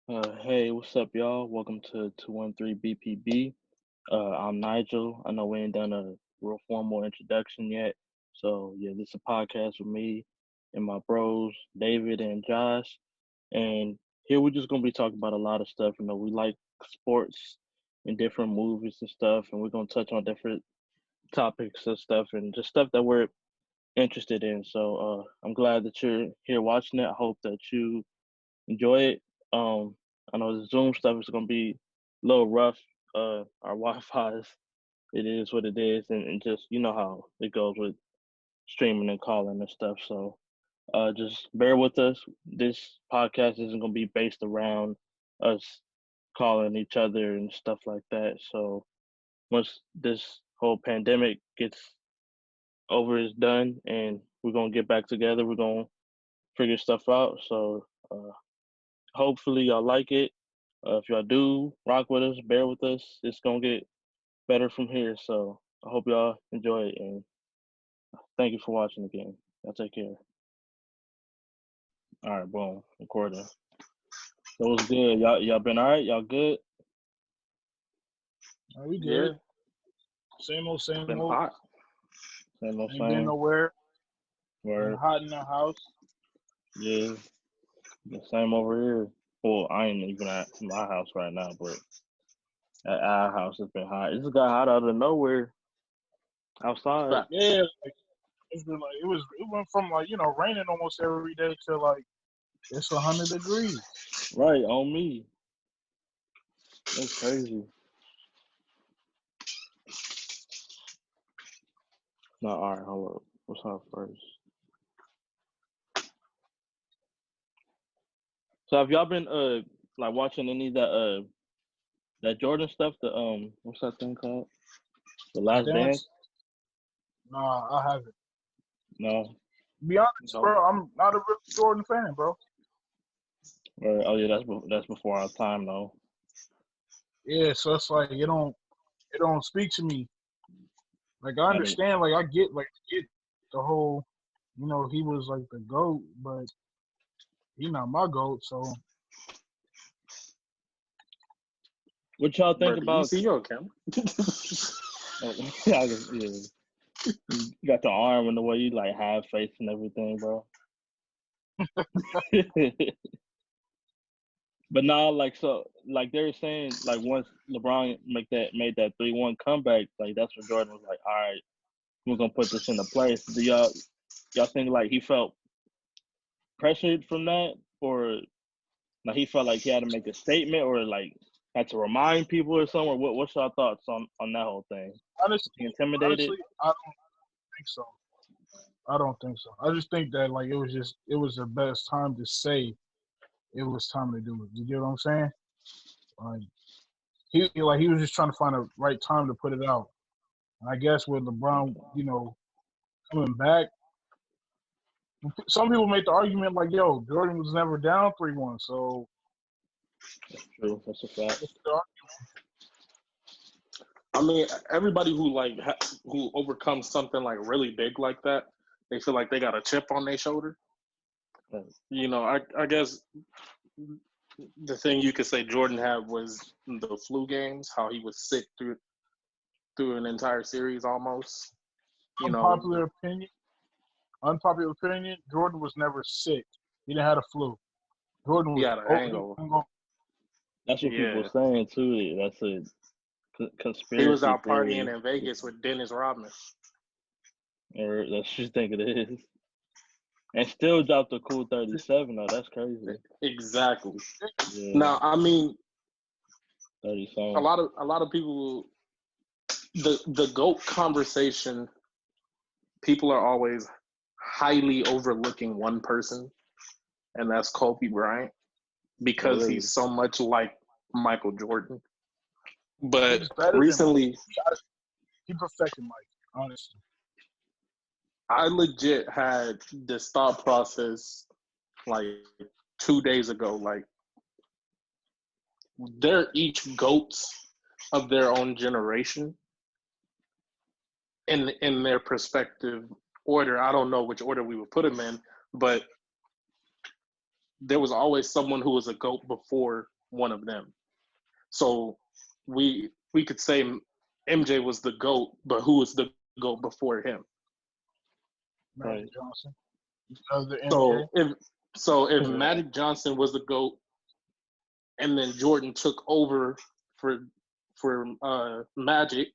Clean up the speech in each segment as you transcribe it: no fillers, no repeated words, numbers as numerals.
Hey, what's up, y'all? Welcome to 213 BPB. I'm Nigel. I know we ain't done a real formal introduction yet. So, yeah, this is a podcast with me and my bros, David and Josh. And here we're just going to be talking about a lot of stuff. We like sports and different movies and stuff. And we're going to touch on different topics and stuff and just stuff that we're interested in. So, I'm glad that you're here watching it. I hope that you enjoy it. I know the Zoom stuff is gonna be a little rough. Our Wi-Fi is what it is, and just you know how it goes with streaming and calling and stuff. So just bear with us. This podcast isn't gonna be based around us calling each other and stuff like that. So once this whole pandemic gets over, is done, and we're gonna get back together, we're gonna figure stuff out. So hopefully y'all like it. If y'all do rock with us, bear with us. It's gonna get better from here. So I hope y'all enjoy it, and thank you for watching again. Y'all take care. All right, boom, recording. That was good. Y'all been all right? Y'all good? Are we Yeah, good? Same old, same been old. hot. Same old Ain't been same. nowhere. Been Word. hot in the house. Yeah. The same over here. Well, I ain't even at my house right now, but at our house it's been hot. It just got hot out of nowhere outside. Fact. Yeah, like, it's been like it went from like raining almost every day to like it's 100 degrees. Right, on me. That's crazy. No, all right, hold up. What's up first? So have y'all been like watching any of that Jordan stuff? The what's that thing called? The The Last Dance? dance? Nah, I haven't. No. To be honest, No, bro, I'm not a real Jordan fan, bro. Or oh yeah, that's before our time though. Yeah, so it's like it don't speak to me. Like I I didn't. understand, like I get the whole, he was like the GOAT, but he not my GOAT, so What y'all think bro, do you about? see your camera? Oh, yeah, you got the arm and the way you like have face and everything, bro. But now, like like they're saying, like once LeBron made that 3-1 comeback, like that's when Jordan was like, all right, we're gonna put this into place. Do y'all think like he felt pressured from that, or like he felt like he had to make a statement, or like had to remind people or something? Or what's your thoughts on that whole thing? Was honestly, he intimidated? honestly, I don't think so. I don't think so. I just think that like it was the best time to say it was time to do it. You get what I'm saying? Like he was just trying to find the right time to put it out. And I guess with LeBron, coming back, some people make the argument like, "Yo, Jordan was never down 3-1." So True, that's a fact. what's the I mean, everybody who who overcomes something like really big like that, they feel like they got a chip on their shoulder. Right. I guess the thing you could say Jordan had was the flu games, how he was sick through an entire series almost. You know, unpopular opinion? Unpopular opinion: Jordan was never sick. He didn't have a flu. Jordan he was had a oh, he was hangover. That's what people Yeah, are saying too. That's a he was conspiracy out theory, partying in Vegas with Dennis Rodman. or that's what you think it is, and still dropped a cool 37. Though that's crazy. Exactly. Yeah, Now, I mean, 30 a something. lot of people, the GOAT conversation, people are always highly overlooking one person, and that's Kobe Bryant, Oh, because really? he's so much like Michael Jordan. But he's better than Mike. recently, He perfected Mike, honestly. I legit had this thought process like 2 days ago. Like, they're each GOATs of their own generation in their perspective order. I don't know which order we would put them in, but there was always someone who was a GOAT before one of them. So we could say MJ was the GOAT, but who was the GOAT before him? Magic Johnson. Other So MJ. if Magic Johnson was the GOAT, and then Jordan took over for Magic,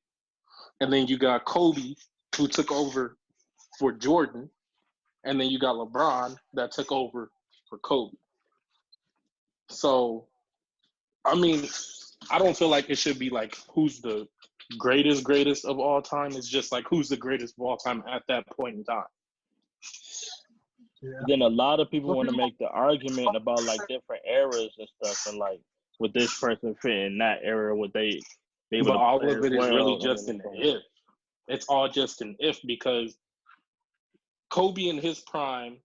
and then you got Kobe who took over for Jordan, and then you got LeBron that took over for Kobe. So, I mean, I don't feel like it should be like who's the greatest of all time. It's just like who's the greatest of all time at that point in time. Yeah. Then a lot of people want to make the argument about like different eras and stuff, and like would this person fit in that era? Would they be able but to all play of it well? is really just an if. It's all just an if, because Kobe in his prime,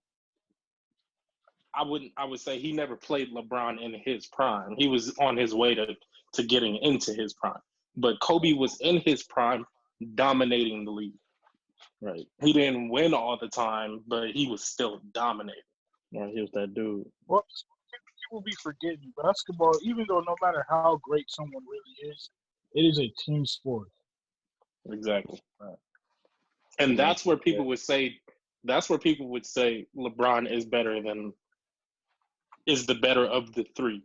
I would say he never played LeBron in his prime. He was on his way to getting into his prime. But Kobe was in his prime, dominating the league. Right. He didn't win all the time, but he was still dominating. Right, he was that dude. Well, people be forgetting basketball, even though no matter how great someone really is, it is a team sport. Exactly. Right. And that's where people would say LeBron is the better of the three,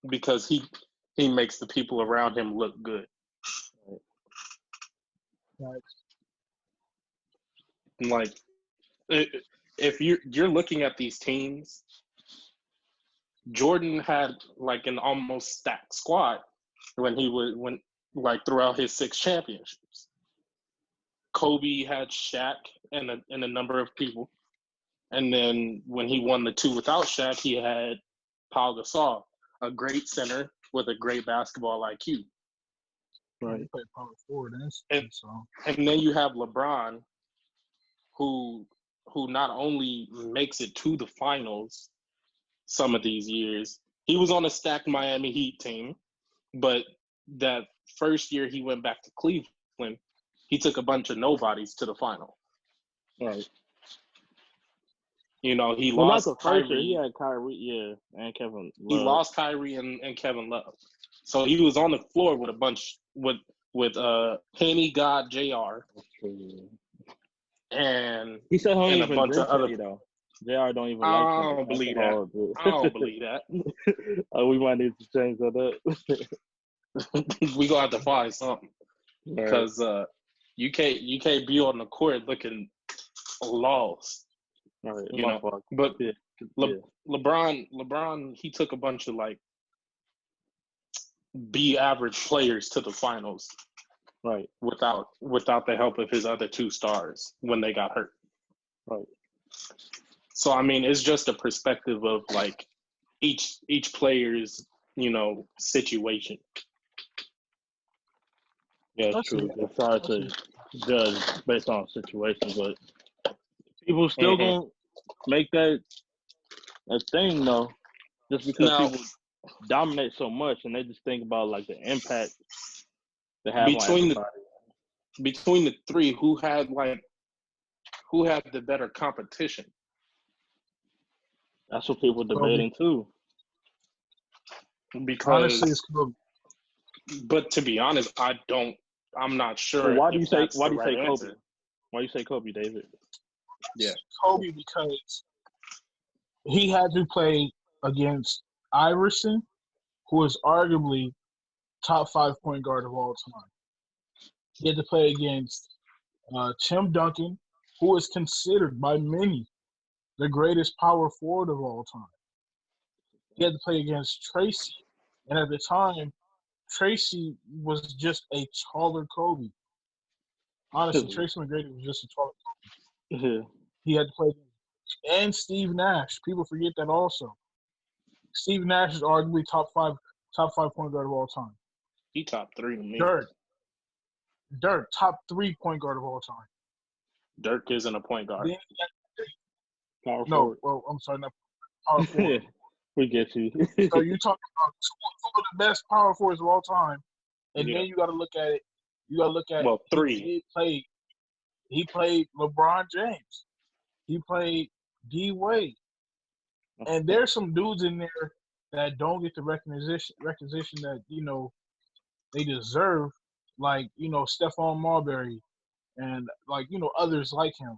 because he makes the people around him look good. Right. Like, if you're looking at these teams, Jordan had like an almost stacked squad throughout his 6 championships. Kobe had Shaq and a number of people, and then when he won the 2 without Shaq, he had Paul Gasol, a great center with a great basketball IQ. Right. He played power forward, and then you have LeBron, who not only makes it to the finals some of these years. He was on a stacked Miami Heat team, but that first year he went back to Cleveland, he took a bunch of nobodies to the final. Right. You know, he lost Kyrie. He had Kyrie, and Kevin Love. He lost Kyrie and Kevin Love. So he was on the floor with a bunch with Penny, God, JR. And he said and a bunch of other. Though. JR don't even like him. I don't believe that. I don't believe that. We might need to change that up. We gonna have to find something, because you can't be on the court looking lost. Right. You know, but LeBron, he took a bunch of like B average players to the finals. Right. Without the help of his other 2 stars when they got hurt. Right. So I mean, it's just a perspective of like each player's, situation. Yeah, it's true. It's hard to judge based on situations, but people still gonna make that a thing though, just because people dominate so much, and they just think about like the impact they have on everybody. Between the 3, who had the better competition? That's what people are debating too. Because honestly, it's Kobe. But to be honest, I'm not sure. So why do you say Kobe? Why do you say Kobe, David? Yeah, Kobe, because he had to play against Iverson, who is arguably top 5 point guard of all time. He had to play against Tim Duncan, who is considered by many the greatest power forward of all time. He had to play against Tracy, and at the time, Tracy was just a taller Kobe. Honestly, Tracy McGrady was just a taller Kobe. He had to play and Steve Nash. People forget that also. Steve Nash is arguably top five point guard of all time. He top 3 to me. Dirk, top 3 point guard of all time. Dirk isn't a point guard. Power forward. Well, I'm sorry, not power forward. We get you. So you're talking about 2 of the best power forwards of all time, and then you got to look at it. You got to look at 3. He played LeBron James. He played D Wade, and there's some dudes in there that don't get the recognition that they deserve, like Stephon Marbury and like others like him.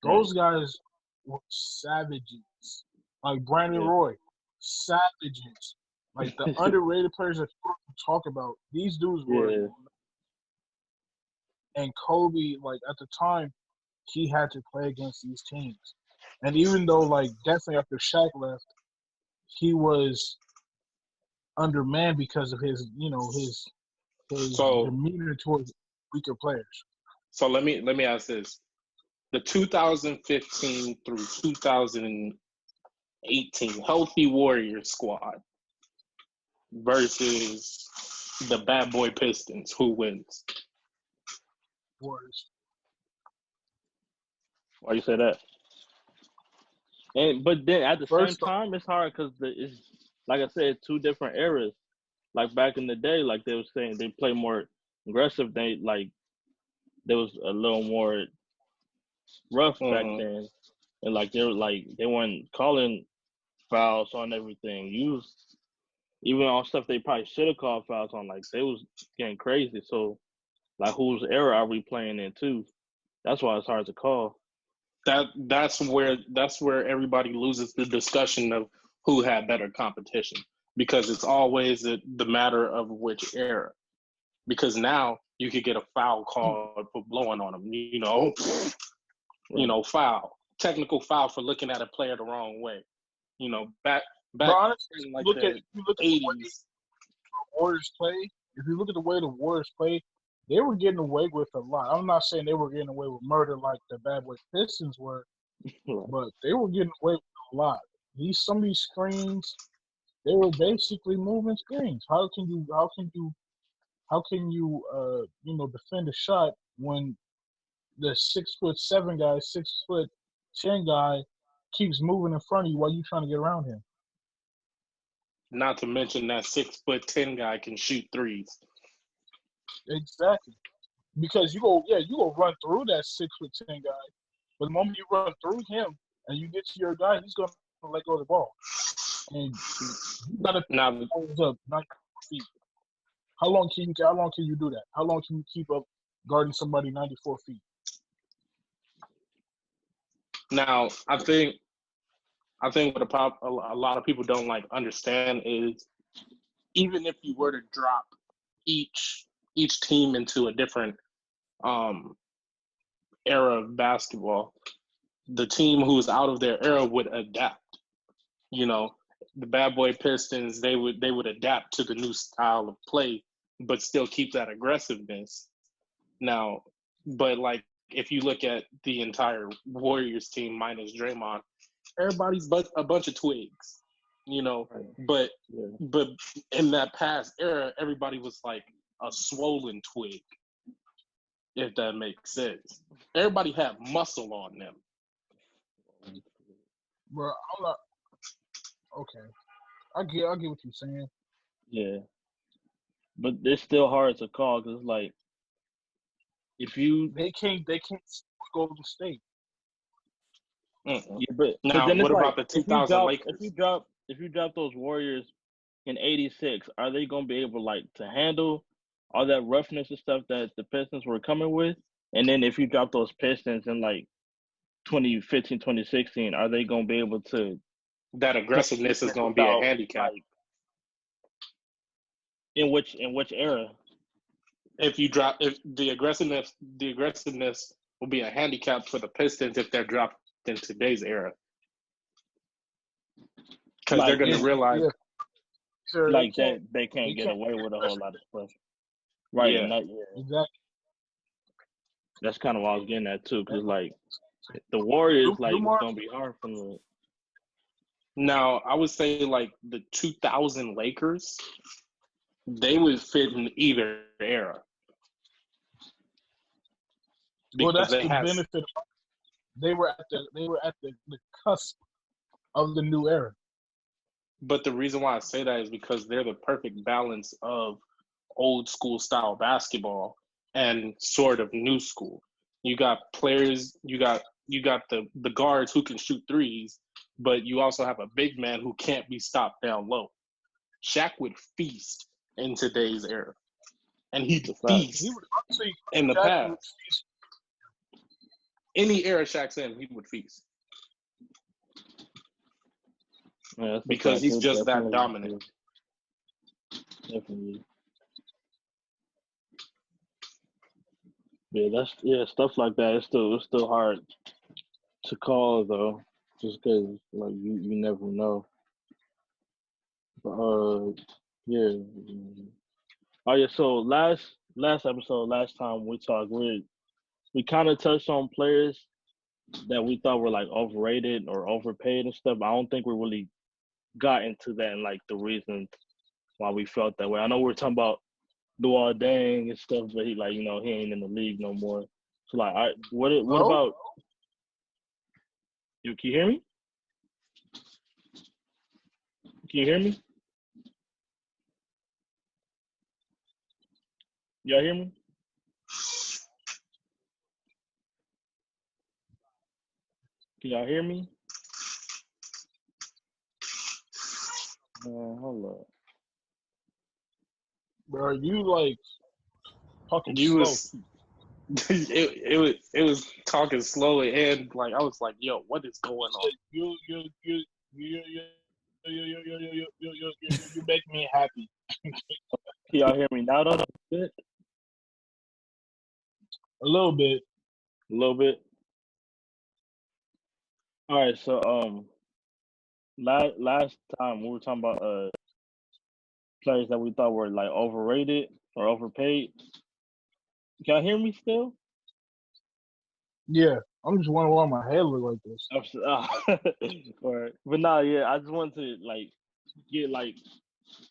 Those guys were savages. Like Brandon Roy, savages. Like the underrated players that people talk about. These dudes were. Yeah. And Kobe, like at the time, he had to play against these teams. And even though, like, definitely after Shaq left, he was undermanned because of his demeanor towards weaker players. So let me ask this: the 2015 through 2018 healthy Warriors squad versus the Bad Boy Pistons, who wins? Warriors. Why you say that? But then at the same First time, it's hard because it's like I said, two different eras. Like back in the day, like they were saying, they play more aggressive. There was a little more rough back then, and like they weren't calling fouls on everything. Even on stuff they probably should have called fouls on. Like they was getting crazy. So like whose era are we playing in too? That's why it's hard to call. That's where everybody loses the discussion of who had better competition, because it's always the matter of which era. Because now you could get a foul called for blowing on them, foul, technical foul for looking at a player the wrong way. Back honestly, in like look the at the 80s. Warriors play. If you look at the way the Warriors play, they were getting away with a lot. I'm not saying they were getting away with murder like the Bad Boy Pistons were, but they were getting away with a lot. Some of these screens, they were basically moving screens. How can you defend a shot when the 6'7" guy, 6'10" guy keeps moving in front of you while you're trying to get around him? Not to mention that 6'10" guy can shoot threes. Exactly. Because you go run through that 6'10" guy, but the moment you run through him and you get to your guy, he's gonna let go of the ball. And you gotta hold up 94 feet. How long can you do that? How long can you keep up guarding somebody 94 feet? Now, I think what a lot of people don't understand is, even if you were to drop each team into a different era of basketball, the team who's out of their era would adapt. The Bad Boy Pistons, they would adapt to the new style of play, but still keep that aggressiveness. Now, but if you look at the entire Warriors team minus Draymond, everybody's but a bunch of twigs, But in that past era, everybody was like a swollen twig, if that makes sense. Everybody had muscle on them. Bro, I'm not okay. I get what you're saying. Yeah, but it's still hard to call because like if you they can't Golden State. Yeah, but then what about the 2000 Lakers? If you drop those Warriors in '86, are they gonna be able to handle all that roughness and stuff that the Pistons were coming with? And then if you drop those Pistons in 2015, 2016, are they gonna be able to? That aggressiveness is gonna be a handicap. In which era? If the aggressiveness will be a handicap for the Pistons if they're dropped in today's era, because they're going to realize they can't get away with a whole lot of stuff. Right. Yeah. Exactly. That's kind of what I was getting at too, because the Warriors it's gonna be hard for them. Now I would say the 2000 Lakers, they would fit in either era. Well, that's the benefit. They were at the cusp of the new era. But the reason why I say that is because they're the perfect balance of old school style basketball and sort of new school. You got players, you got the guards who can shoot threes, but you also have a big man who can't be stopped down low. Shaq would feast in today's era, and he'd feast He would honestly, in the Shaq would past. feast. Any era Shaq's in, he would feast Yeah, that's a because fact. he's He'll just that definitely- dominant. Definitely. Yeah, stuff like that. It's still hard to call though, just because like you never know. But yeah. Oh yeah. So last episode, last time we talked, we kind of touched on players that we thought were like overrated or overpaid and stuff. I don't think we really got into that and like the reasons why we felt that way. I know we were talking about Luol Deng and stuff, but he like he ain't in the league no more. So like, what about you? Can you hear me? Can you hear me? Y'all hear me? Can y'all hear me? Hold up. Bro, you like talking You slow. was it was talking slowly, and like I was like, "Yo, what is going on?" You make me happy. Can y'all hear me now? Though, a bit. A little bit. A little bit. All right. So last time we were talking about players that we thought were like overrated or overpaid. Can y'all hear me still? Yeah, I'm just wondering why my head look like this. All right. But nah, yeah, I just wanted to like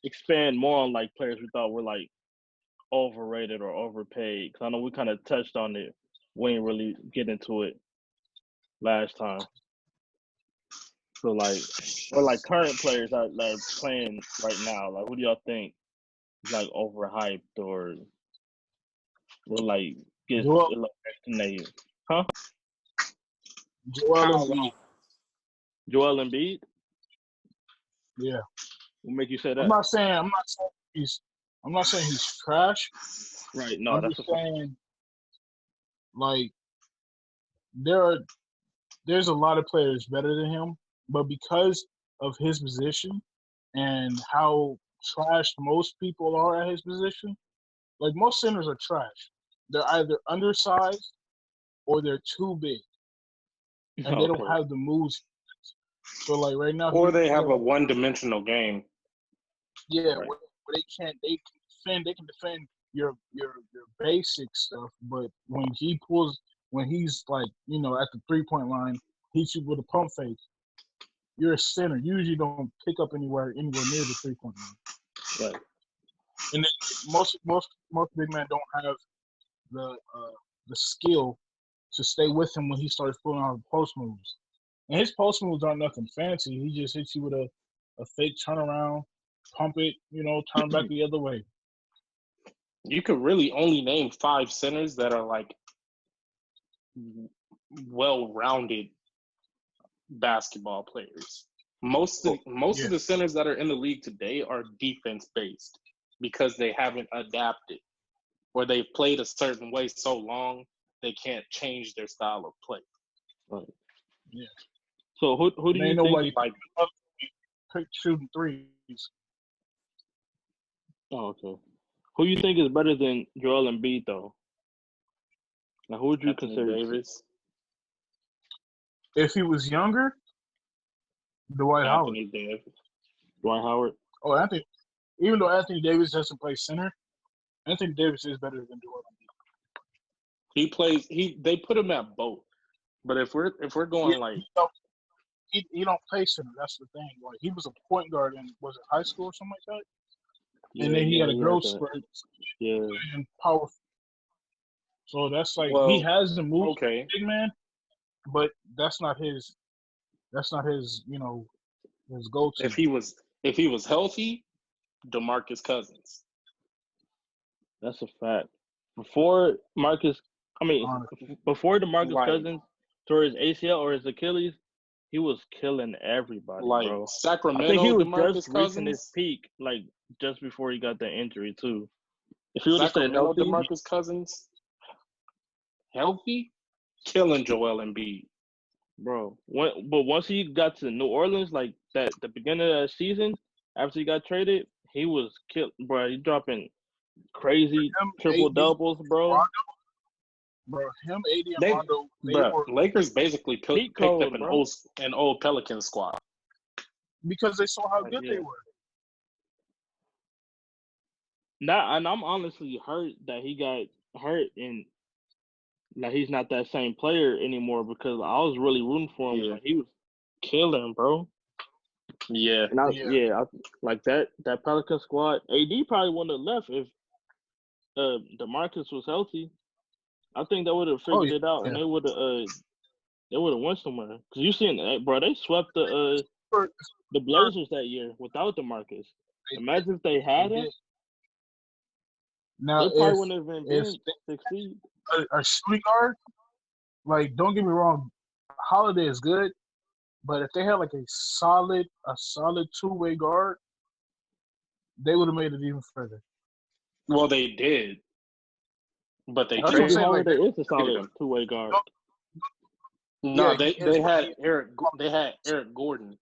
expand more on like players we thought were like overrated or overpaid. Cause I know we kind of touched on it. We ain't really get into it last time. So like, or like current players that are playing right now. Like, who do y'all think is like overhyped or like gets elected? Huh? Joel Embiid. Joel Embiid? Yeah. What make you say that? I'm not saying he's trash. Right. No, I'm that's just saying like there's a lot of players better than him, but because of his position and how trash most people are at his position, like most centers are trash. They're either undersized or they're too big, and they don't have the moves. So like right now, or they have a one-dimensional game. Yeah, right. Where they can defend your basic stuff, but when he's like at the 3-point line, hits you with a pump fake. You're a center. You usually don't pick up anywhere near the 3-point line. Right. And most big men don't have the skill to stay with him when he starts pulling out post moves. And his post moves aren't nothing fancy. He just hits you with a fake turnaround, pump it, turn back the other way. You could really only name 5 centers that are like well-rounded basketball players. Most of the centers that are in the league today are defense-based because they haven't adapted, or they've played a certain way so long they can't change their style of play. Right. Yeah. So who do you think like shooting threes? Oh, okay. Who you think is better than Joel Embiid though? Now, who would you consider Davis? If he was younger, Dwight Howard. Davis. Dwight Howard. Oh, even though Anthony Davis doesn't play center, Anthony Davis is better than Joel Embiid. They put him at both. But if we're going he don't play center. That's the thing. Like he was a point guard in high school or something like that. Yeah, and then he had a growth spurt. Yeah. And powerful. So that's like he has the move, big man, but that's not his. That's not his. His go-to. If he was healthy, DeMarcus Cousins. That's a fact. Before DeMarcus Cousins tore his ACL or his Achilles, he was killing everybody, Like bro. I think he Sacramento, was just DeMarcus reaching his Cousins. peak, like just before he got the injury too. If he would have stayed Sacramento, healthy, DeMarcus Cousins, healthy, killing Joel Embiid. bro. But once he got to New Orleans, like that, the beginning of that season, after he got traded, he was killed, bro. He dropping crazy Him, triple AD, doubles, bro. Rondo, bro. Him, AD, and They, Rondo, they bro, were Lakers basically Heat picked up code, bro. an old Pelican squad. because they saw how Like, good they yeah. were. Now, and I'm honestly hurt that he got hurt and like he's not that same player anymore because I was really rooting for him. Yeah, Like he was killing, bro. yeah. And I, Yeah. yeah, I, like that Pelican squad. AD probably wouldn't have left if DeMarcus was healthy. I think they would have Oh figured it out and yeah. they would have went somewhere. Cause you seen bro, they swept the Blazers that year without DeMarcus. Imagine if they They had him, did. Now, they probably wouldn't have even if been succeed. a shooting guard, like don't get me wrong, Holiday is good, but if they had like a solid 2-way guard, they would have made it even further. Well, they did, but they That's what I'm Maybe traded. saying. Like, Holiday is a solid him. two-way guard. No, yeah, he is. they But had Eric Gordon,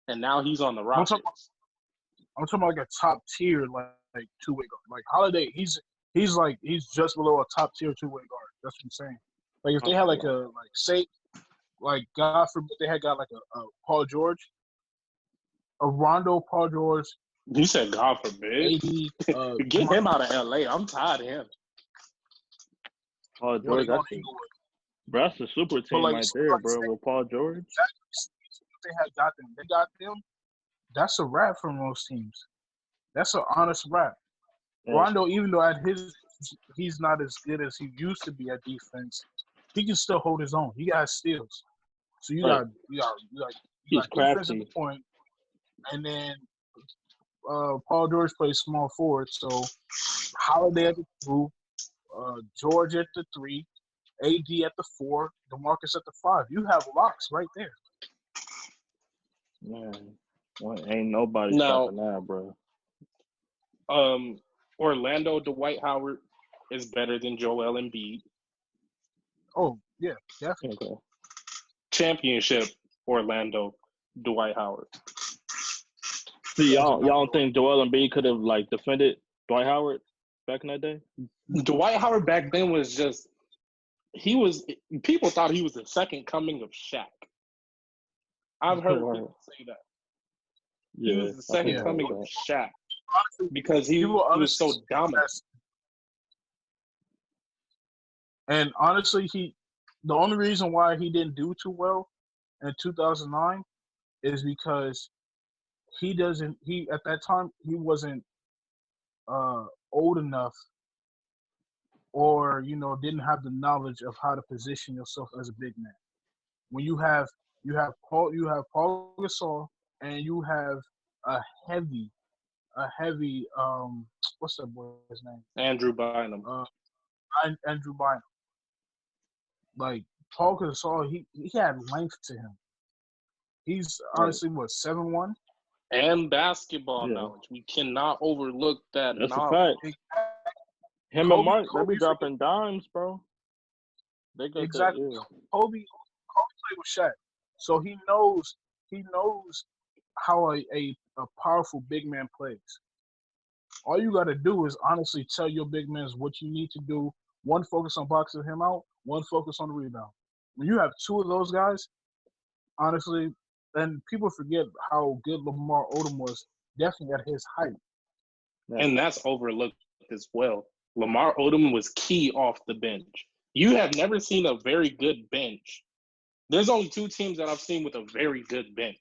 and now he's on the I'm talking, Rockets. I'm talking about like a top tier like 2-way guard. Like Holiday, he's just below a top tier 2-way guard. That's what I'm saying. Like if they had like a say like God forbid they had got like a Paul George, a Rondo, Paul George, You said God forbid. AD, Get him out of LA. I'm tired of him. Paul well, they George, going that's to a, Inglewood. bro, that's a super But team like, right so there, like bro. With Paul George. if they had got them, they got them. That's a wrap for most teams. That's an honest wrap. Yeah. Rondo, even though at he's not as good as he used to be at defense, he can still hold his own. He got steals. So you Right. got He's defense at crafty. the point, and then Paul George plays small forward. So Holiday at the 2, George at the 3, AD at the 4, DeMarcus at the 5. You have locks right there. Man, ain't nobody Now, stopping that, bro. Orlando Dwight Howard is better than Joel Embiid. Oh yeah, definitely. Okay. Championship Orlando Dwight Howard. See, y'all don't think Joel Embiid could have like defended Dwight Howard back in that day? Dwight Howard back then was just people thought he was the second coming of Shaq. I've heard people say that. He was the second coming of Shaq because he was so dominant. And honestly, the only reason why he didn't do too well in 2009 is because he at that time he wasn't old enough or didn't have the knowledge of how to position yourself as a big man. When you have Paul Gasol and you have a heavy what's that boy's name? Andrew Bynum. Andrew Bynum. Like Paul Gasol, he had length to him. He's honestly 7'1". And basketball knowledge. We cannot overlook that That's knowledge. a fact. Him and Mark, they be dropping dimes, bro. They got exactly. That, yeah. Kobe played with Shaq, so he knows how a powerful big man plays. All you got to do is honestly tell your big men what you need to do. One, focus on boxing him out. One, focus on the rebound. When you have two of those guys, honestly, and people forget how good Lamar Odom was definitely at his height. And that's overlooked as well. Lamar Odom was key off the bench. You have never seen a very good bench. There's only two teams that I've seen with a very good bench.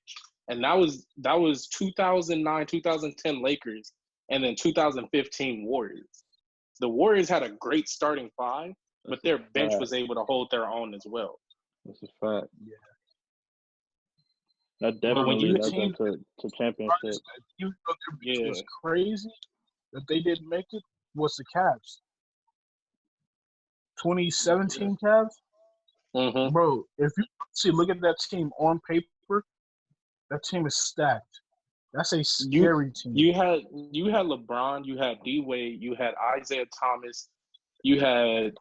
And that was 2009, 2010 Lakers, and then 2015 Warriors. The Warriors had a great starting five, but their bench was able to hold their own as well. That's a fact. Yeah. That definitely led them to championship. It was crazy that they didn't make it was the Cavs. 2017 Cavs? Mm-hmm. Bro, if you look at that team on paper, that team is stacked. That's a scary team. You had LeBron, you had D Wade, you had Isaiah Thomas, you had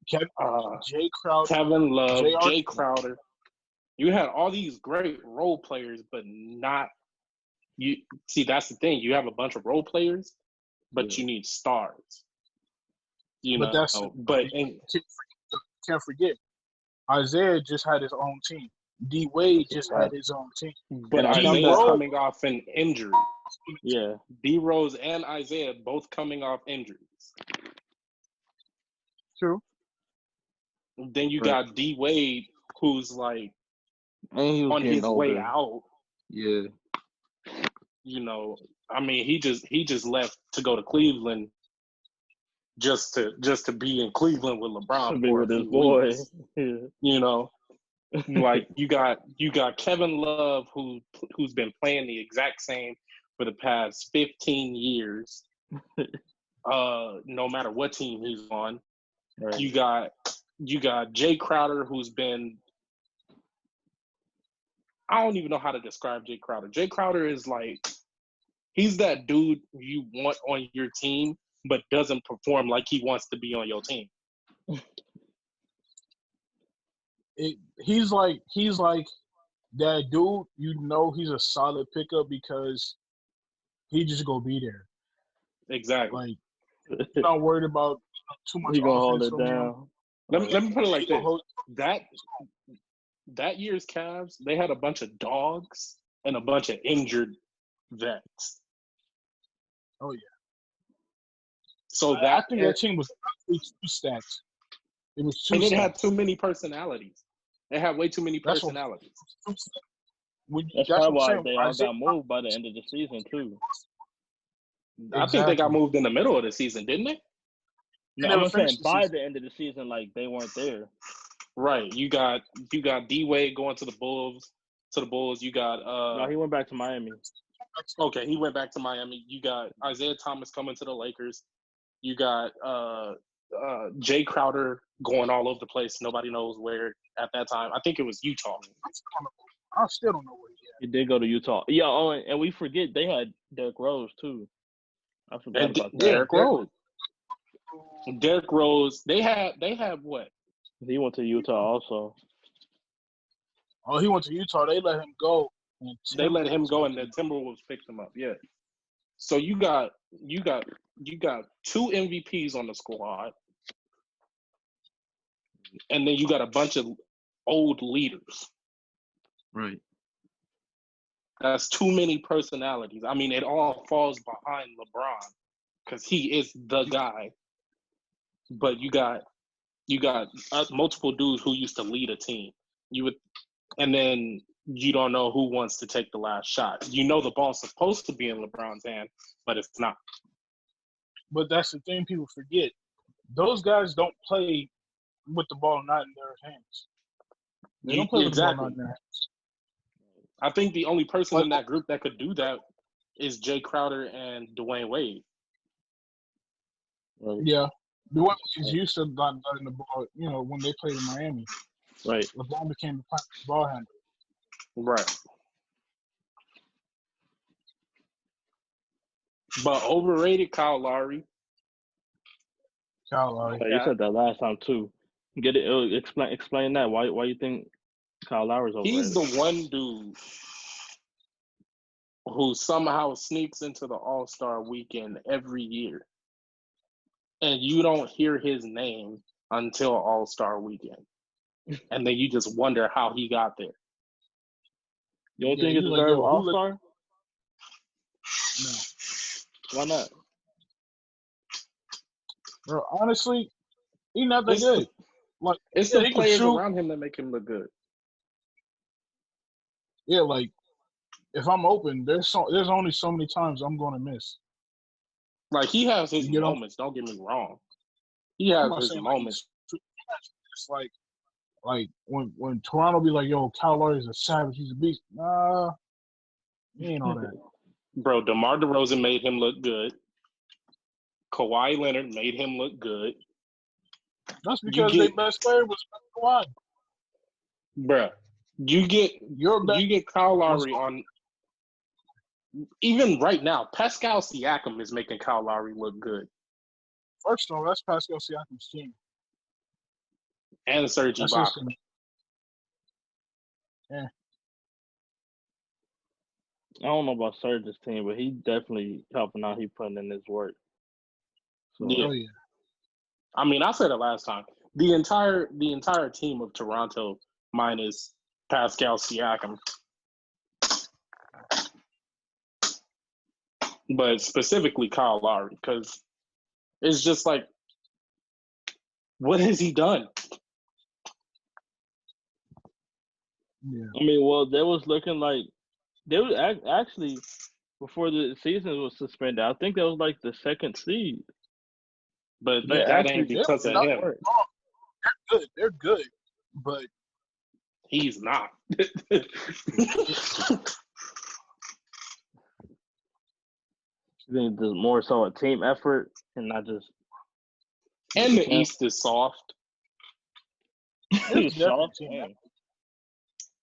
Jay Crowder, Kevin Love, J.R. Jay Crowder. You had all these great role players, but not you. See, that's the thing. You have a bunch of role players, but you need stars. But can't forget, Isaiah just had his own team. D Wade just had his own team. But Isaiah's coming off an injury. Yeah. D Rose and Isaiah both coming off injuries. True. Then you got D Wade, who's like on his way out. Yeah. I mean, he just left to go to Cleveland just to be in Cleveland with LeBron be with his boy. Yeah. Like you got Kevin Love who's been playing the exact same for the past 15 years. No matter what team he's on. Right. You got Jay Crowder, who's been, I don't even know how to describe Jay Crowder. Jay Crowder is like, he's that dude you want on your team, but doesn't perform like he wants to be on your team. He's like that dude, he's a solid pickup because he just go be there. Exactly. Like, you're not worried about too much. He gonna hold it down. Let me put it like this. That year's Cavs, they had a bunch of dogs and a bunch of injured vets. Oh yeah. So I think that team was too stacked. It was too. And it had too many personalities. They had way too many personalities. That's probably why they all got moved by the end of the season too. I think they got moved in the middle of the season, didn't they? No, I'm saying by the end of the season, like they weren't there. Right. You got D Wade going to the Bulls. You got no, he went back to Miami. Okay, he went back to Miami. You got Isaiah Thomas coming to the Lakers. You got Jay Crowder going all over the place. Nobody knows where at that time. I think it was Utah. I still don't know where he at. He did go to Utah. Yeah, and we forget they had Derrick Rose too. I forgot about that. Derrick Rose. Derrick Rose. They had what? He went to Utah also. Oh, he went to Utah. They let him go. They let him go, and the Timberwolves picked him up. Yeah. So you got two MVPs on the squad, and then you got a bunch of old leaders. Right. That's too many personalities. I mean, it all falls behind LeBron because he is the guy. But you got multiple dudes who used to lead a team. And then you don't know who wants to take the last shot. You know the ball's supposed to be in LeBron's hand, but it's not. But that's the thing people forget. Those guys don't play with the ball not in their hands. They don't play with the ball not in their hands. I think the only person in that group that could do that is Jay Crowder and Dwayne Wade. Yeah. Dwayne is used to not letting the ball, when they played in Miami. Right. LeBron became the ball handler. Right. But overrated, Kyle Lowry. You said that last time too. Get it? Explain that. Why you think Kyle Lowry's overrated? He's the one dude who somehow sneaks into the All-Star weekend every year, and you don't hear his name until All-Star weekend, and then you just wonder how he got there. You don't think it's deserved All-Star? No. Why not? Bro, honestly, he's not that good. It's the players around him that make him look good. Yeah, like if I'm open, there's only so many times I'm going to miss. Like he has his moments. Don't get me wrong. He has his moments. It's like when Toronto be like, "Yo, Kyle Lowry's a savage. He's a beast." Nah, he ain't all that. Bro, DeMar DeRozan made him look good. Kawhi Leonard made him look good. That's because their best player was Kawhi. Bruh, you get Kyle Lowry on. Even right now, Pascal Siakam is making Kyle Lowry look good, First of all, that's Pascal Siakam's team. and Serge That's Ibaka. his team. Yeah. I don't know about Serge's team, but he definitely helping out. He putting in his work. So, Yeah. Oh yeah. I mean, I said it last time. The entire team of Toronto minus Pascal Siakam, but specifically Kyle Lowry, because it's just like, what has he done? Yeah. I mean, well, they was looking like they was actually before the season was suspended. I think that was like the second seed. But They that actually ain't because of not him. work. They're good, but He's not. I think there's more so a team effort and not just. And the East is soft. It's definitely soft. team effort.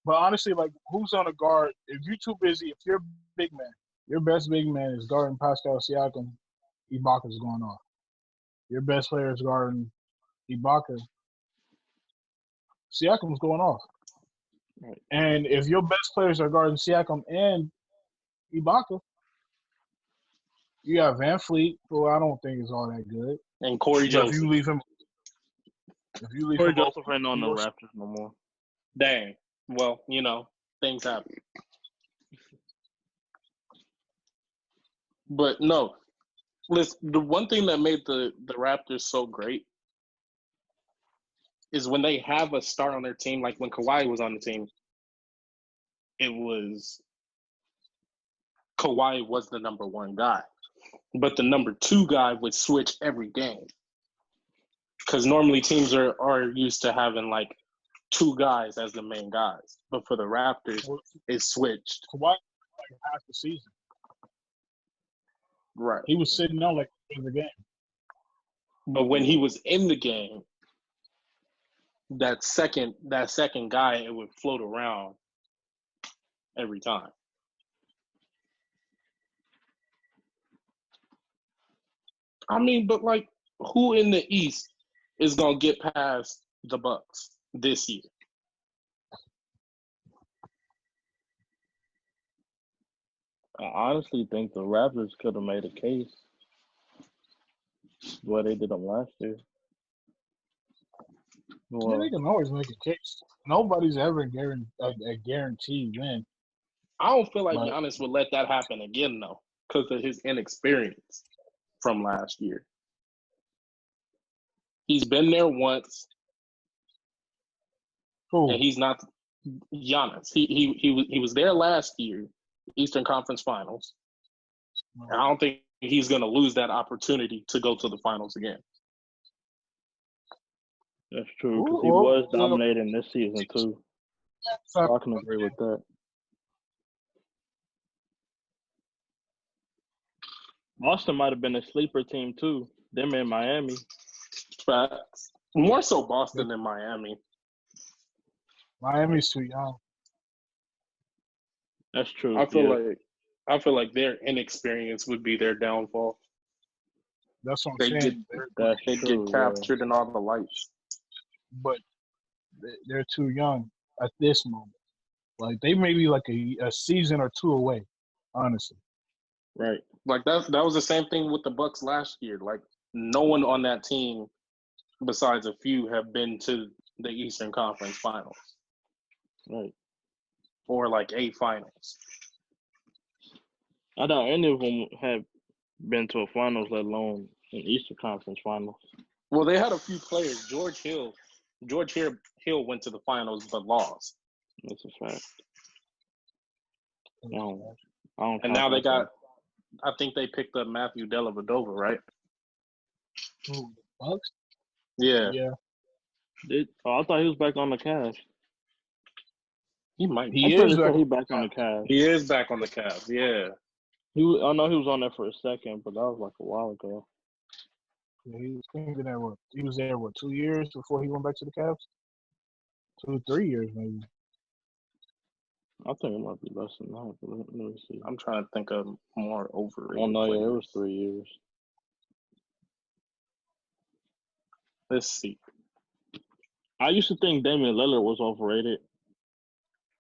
But honestly, like, who's on a guard? If you're too busy, if you're a big man, your best big man is guarding Pascal Siakam, Ibaka's going off. Your best player is guarding Ibaka, Siakam's going off. Right. And if your best players are guarding Siakam and Ibaka, you got Van Fleet, who I don't think is all that good. And Corey Joseph. If you leave him Corey Joseph open, ain't on the Raptors no more. Dang. Well, things happen. But no. Listen, the one thing that made the Raptors so great is when they have a star on their team, like when Kawhi was on the team, Kawhi was the number one guy. But the number two guy would switch every game. Because normally teams are used to having like two guys as the main guys. But for the Raptors, it switched. Kawhi like half the season. Right. He was sitting out like in the game. But when he was in the game, that second guy, it would float around every time. I mean, but like, who in the East is gonna get past the Bucks this year? I honestly think the Raptors could have made a case the way they did them last year. Well, they can always make a case. Nobody's ever a guaranteed win. I don't feel like Giannis would let that happen again, though, because of his inexperience from last year. He's been there once, and he's not Giannis. He was there last year, Eastern Conference Finals. And I don't think he's going to lose that opportunity to go to the finals again. That's true, because he was dominating this season, too. So I can agree with that. Boston might have been a sleeper team, too. Them in Miami. Facts. More so Boston than Miami. Miami's too young. That's true. I feel like their inexperience would be their downfall. That's what I'm saying. They get captured in all the lights. But they're too young at this moment. Like, they may be like a season or two away, honestly. Right. Like that was the same thing with the Bucks last year. Like, no one on that team besides a few have been to the Eastern Conference Finals. Right. Or like a finals. I doubt any of them have been to a finals, let alone an Eastern Conference Finals. Well, they had a few players. George Hill went to the finals but lost. That's a fact. I don't and now they got, I think they picked up Matthew Dellavedova, right? Who, Bucks? Yeah. I thought he was back on the Cavs. He might. He is back on the Cavs. He is back on the Cavs. Yeah. I know he was on there for a second, but that was like a while ago. Yeah, he was there 2 years before he went back to the Cavs? 2 3 years maybe. I think it might be less than that. But let me see. I'm trying to think of more overrated. Oh no, yeah, it players. was 3 years. Let's see. I used to think Damian Lillard was overrated.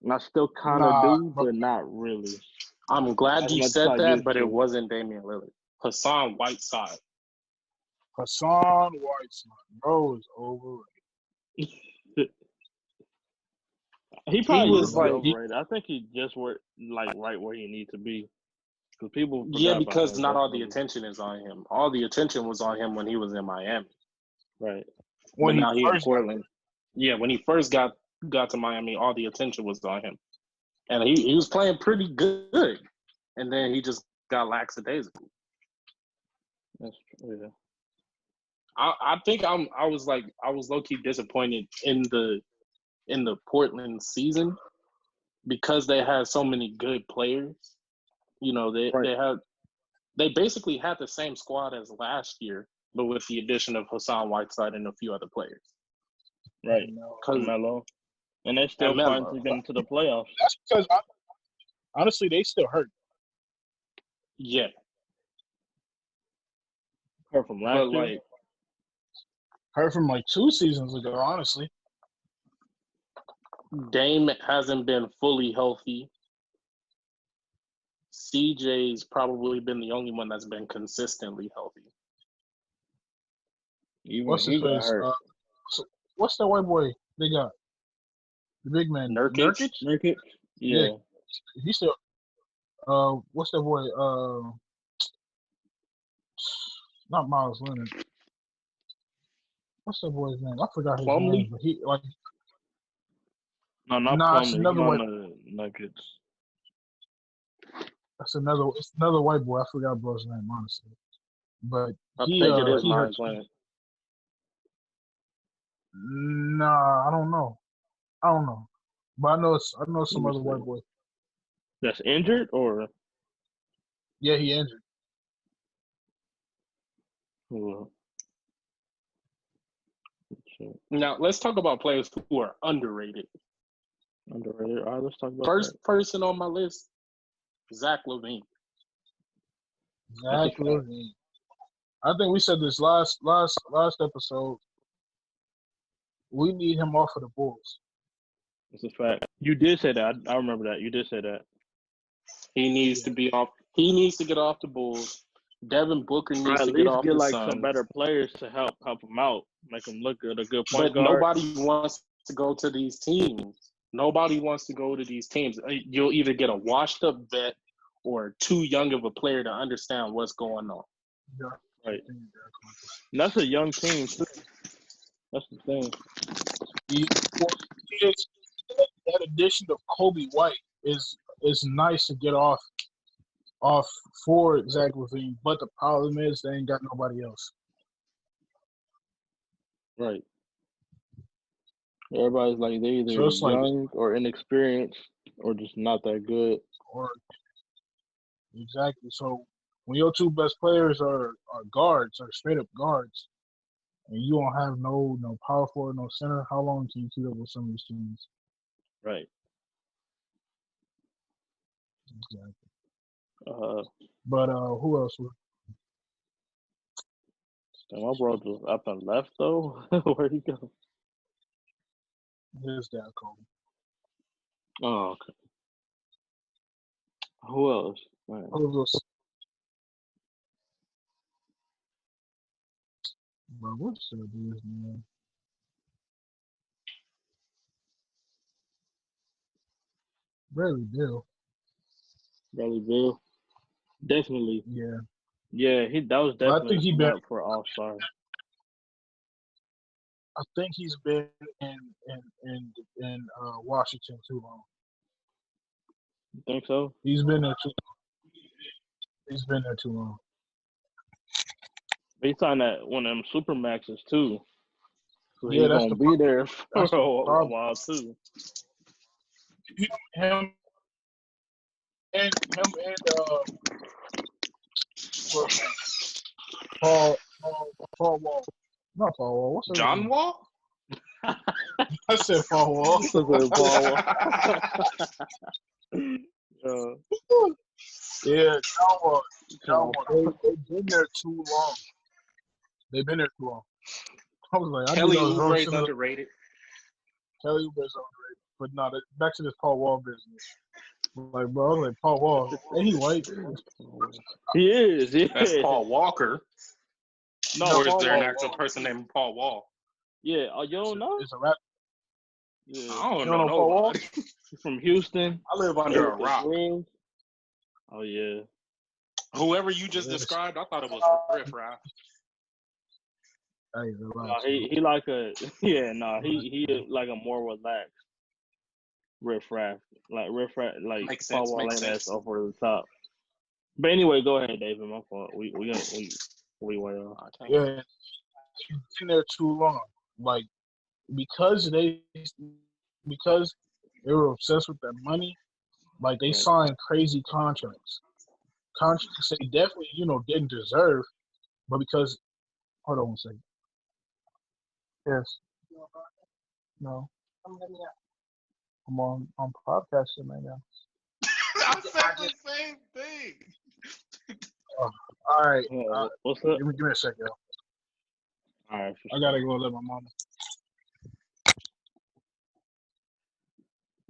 And I still kind of Nah, do, but not really. I'm glad As you much as said I that, used but it to. wasn't Damian Lillard. Hassan Whiteside. Hassan Whiteside, bro, is overrated. He probably was is be like- overrated. I think he just right where he needs to be. Because people Yeah, forgot because about him. not all the definitely. attention is on him. All the attention was on him when he was in Miami. Right. When But now he he in first Portland. Yeah, when he first got to Miami, all the attention was on him. And he was playing pretty good. And then he just got lackadaisical. That's yeah. I think I was low key disappointed in the Portland season because they had so many good players. You know, they basically had the same squad as last year, but with the addition of Hassan Whiteside and a few other players. Right. Cause Melo. And they still and find Melo. to get into the playoffs. That's because honestly they still hurt. Yeah, Apart from but last year. like Hurt from like 2 seasons ago, honestly. Dame hasn't been fully healthy. CJ's probably been the only one that's been consistently healthy. Even What's his he got face? hurt. What's that white boy they got? The big man. Nurkic? Nurkic? Yeah. He still what's that boy? Not Miles Leonard. What's that boy's name? I forgot his Plumlee? name, but he like No, not Nah, it's Plumlee. another He's white. on the Nuggets. It's another white boy. I forgot bro's name, honestly. But I he think it is he hurt. Miles Leonard. Nah, I don't know. But I know some me other see. white boy. That's injured or? Yeah, he injured. Well, Now let's talk about players who are underrated. underrated. All right, let's talk about First person on my list, Zach LaVine. Zach LaVine. I think we said this last episode. We need him off of the Bulls. It's a fact. You did say that. I remember that. You did say that. He needs to be off. He needs to get off the Bulls. Devin Booker Or needs at to get least off get the like Suns. some better players to help him out, make him look good, a good But point guard. nobody wants to go to these teams. Nobody wants to go to these teams. You'll either get a washed-up vet or too young of a player to understand what's going on. Yeah. Right. And that's a young team too. That's the thing. That addition of Kobe White is nice to get off for Zach LaVine, but the problem is they ain't got nobody else. Right. Everybody's like they're either So it's young or inexperienced or just not that good. Or exactly. So when your two best players are guards, are straight up guards, and you don't have no power forward, no center, how long can you keep up with some of these teams? Right. Exactly. But who else? My bro just up and left though. Where'd he go? His dad, Kobe. Oh, okay. Who else? Man. Who else? Bro, what's that dude's name? Bradley Beal. Bradley Beal. Definitely. Yeah. Yeah, that was But I definitely think he a been. snap for All-Star. I think he's been in Washington too long. You think so? He's been there too long. He signed that one of them Supermaxes too. So Yeah, he's that's gonna the be there for that's the a problem. while too. Him and Paul Paul Wall. Not Paul Wall. What's his John name? Wall? I said Paul Wall. Yeah, John Wall. John Wall. They've been there too long. They've been there too long. I was like, Kelly I knew Oubre is those underrated. Kelly Oubre's underrated. But no, back to this Paul Wall business. Like, bro, I was like, Paul Wall. Ain't he white? He is, yeah. That's Paul Walker. No, Or is Paul there an Wall. actual person named Paul Wall? Yeah, you don't know? It's a rap. Yeah. I don't You don't know know Paul Wall? He's from Houston. I live under a rock. Oh, yeah. Whoever you just described, I thought it was Riff Raff. Hey, No, he like a he like a more relaxed Riff Raff. Like Riff Raff, like Makes Paul sense, Wall makes ain't as sense. over the top. But anyway, go ahead, David. My fault. We way off. Yeah, she's been there too long. Like because they were obsessed with their money. Like they signed crazy contracts. Contracts they definitely didn't deserve, but because hold on one second. Yes. No. I'm on podcasting right now. I said the same thing. All right. What's up? Give me a second. All right. I gotta go let my mama.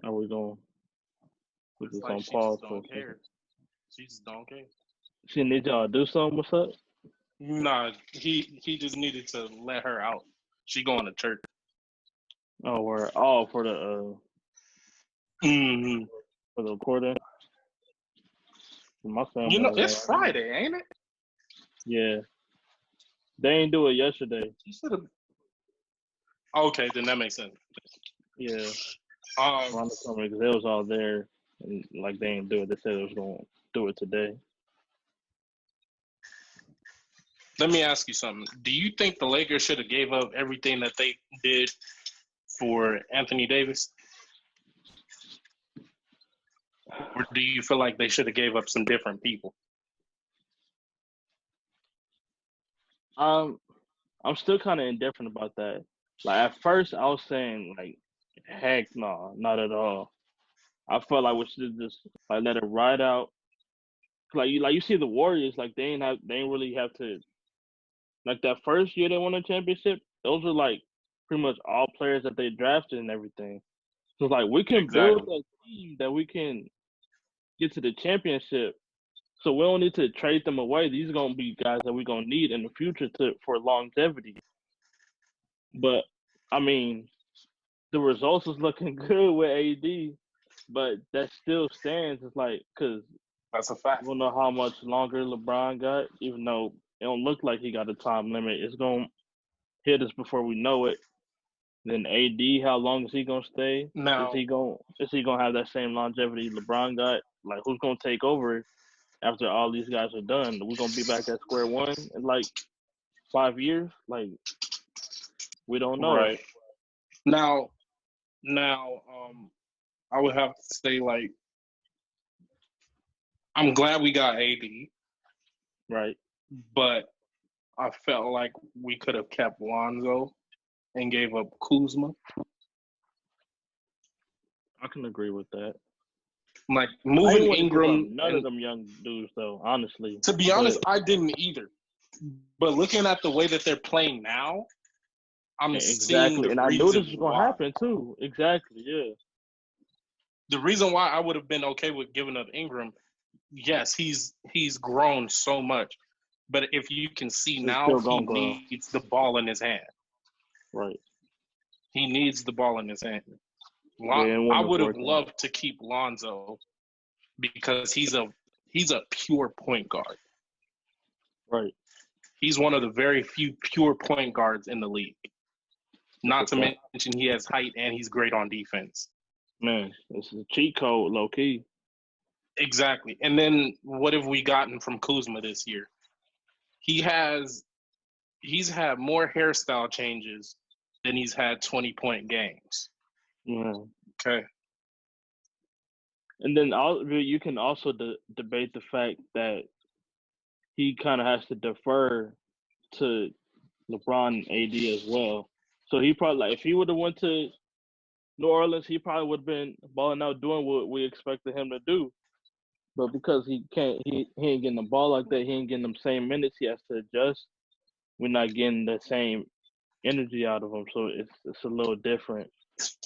Are we going? Put this Like on she pause just for a don't care. second. She just don't care. She need y'all to do something. What's up? Nah, he just needed to let her out. She going to church. Oh, we're all for the for the recording. My family. It's Friday, ain't it? Yeah. They ain't do it yesterday. You should have. Okay, then that makes sense. Yeah. Around the summer because they was all there and like they didn't do it. They said they was gonna do it today. Let me ask you something. Do you think the Lakers should have gave up everything that they did for Anthony Davis? Or do you feel like they should have gave up some different people? I'm still kind of indifferent about that. Like at first, I was saying like, heck no, not at all. I felt like we should just like let it ride out. Like you see the Warriors, like they ain't really have to. Like that first year they won a championship, those were like pretty much all players that they drafted and everything. So it's like we can build a team that we can get to the championship. So we don't need to trade them away. These are gonna be guys that we're gonna need in the future for longevity. But I mean, the results is looking good with AD, but that still stands. It's like because that's a fact. We don't know how much longer LeBron got, even though it don't look like he got a time limit. It's gonna hit us before we know it. Then AD, how long is he gonna stay? No. Is he gonna have that same longevity LeBron got? Like who's gonna take over after all these guys are done? We're gonna be back at square one in like 5 years? Like we don't know. Right. Now, I would have to say like I'm glad we got AD. Right. But I felt like we could have kept Lonzo and gave up Kuzma. I can agree with that. Like moving Ingram. None of them young dudes, though. Honestly. To be honest, I didn't either. But looking at the way that they're playing now, I'm seeing the and I knew this was gonna happen too. Exactly. Yeah. The reason why I would have been okay with giving up Ingram, yes, he's grown so much. But if you can see now, he needs the ball in his hand. Right. He needs the ball in his hand. I would have loved to keep Lonzo because he's a pure point guard. Right. He's one of the very few pure point guards in the league. Not to mention he has height and he's great on defense. Man, this is a cheat code, low key. Exactly. And then what have we gotten from Kuzma this year? He's had more hairstyle changes than he's had 20-point games. Yeah. Okay. And then you can also debate the fact that he kind of has to defer to LeBron and AD as well. So he probably like if he would have went to New Orleans, he probably would have been balling out doing what we expected him to do. But because he can't, he ain't getting the ball like that. He ain't getting them same minutes. He has to adjust. We're not getting the same energy out of him, so it's a little different.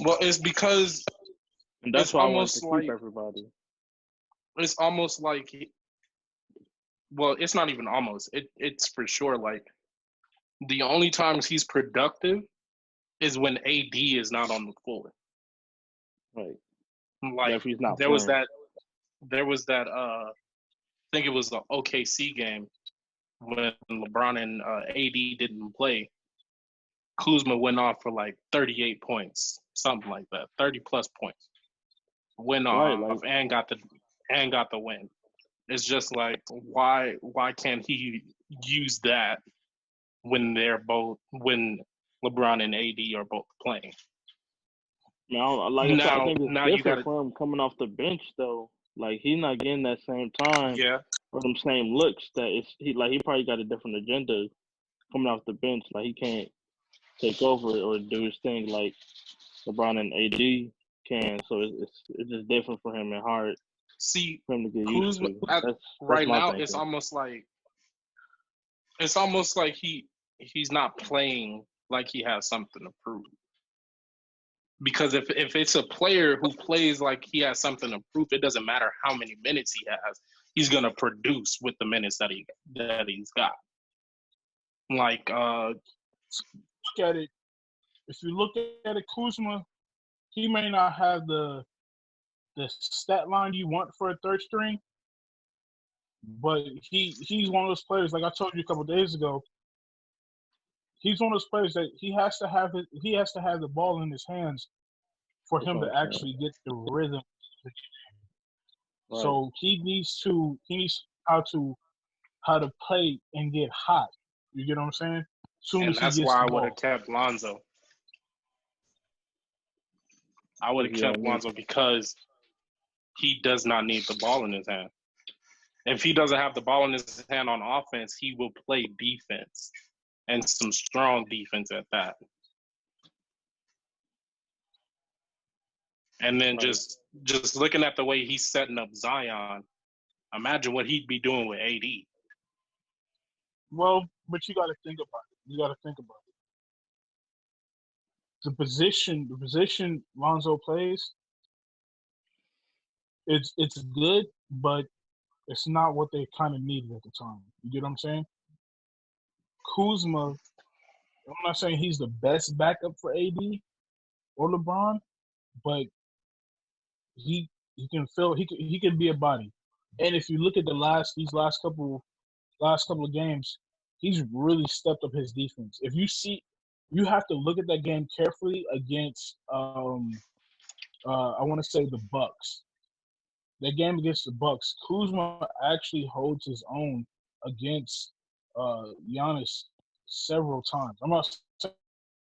Well, it's because And that's it's why I wanted almost to like keep everybody. it's almost like well, it's not even almost. It's for sure like the only times he's productive is when AD is not on the floor. Right. Like If he's not there playing. was that I think it was the OKC game when LeBron and AD didn't play. Kuzma went off for like 38 points, something like that, 30 plus points. Went off Right, like, and got the win. It's just like why can't he use that when LeBron and AD are both playing? now, like I said, I think it's Now you got different to for him coming off the bench though. Like he's not getting that same time yeah. or them same looks. That he probably got a different agenda coming off the bench. Like he can't take over or do his thing like LeBron and AD can. So it's just different for him and hard See, for him to get used Kuzma to. That's right my now thinking. it's almost like he's not playing like he has something to prove. Because if it's a player who plays like he has something to prove, it doesn't matter how many minutes he has. He's gonna produce with the minutes that he's got. Like look at it. If you look at it, Kuzma, he may not have the stat line you want for a third string, but he's one of those players. Like I told you a couple of days ago, he's one of those players that he has to have the ball in his hands for him to actually get the rhythm. Right. So he needs how to play and get hot. You get what I'm saying? And that's why I would have kept Lonzo. I would have kept Lonzo because he does not need the ball in his hand. If he doesn't have the ball in his hand on offense, he will play defense and some strong defense at that. And then just looking at the way he's setting up Zion, imagine what he'd be doing with AD. Well, but you got to think about it. The position Lonzo plays, it's good, but it's not what they kind of needed at the time. You get what I'm saying? Kuzma, I'm not saying he's the best backup for AD or LeBron, but he can be a body. And if you look at these last couple of games, he's really stepped up his defense. If you see, you have to look at that game carefully against I want to say the Bucks. That game against the Bucks, Kuzma actually holds his own against Giannis several times. I'm not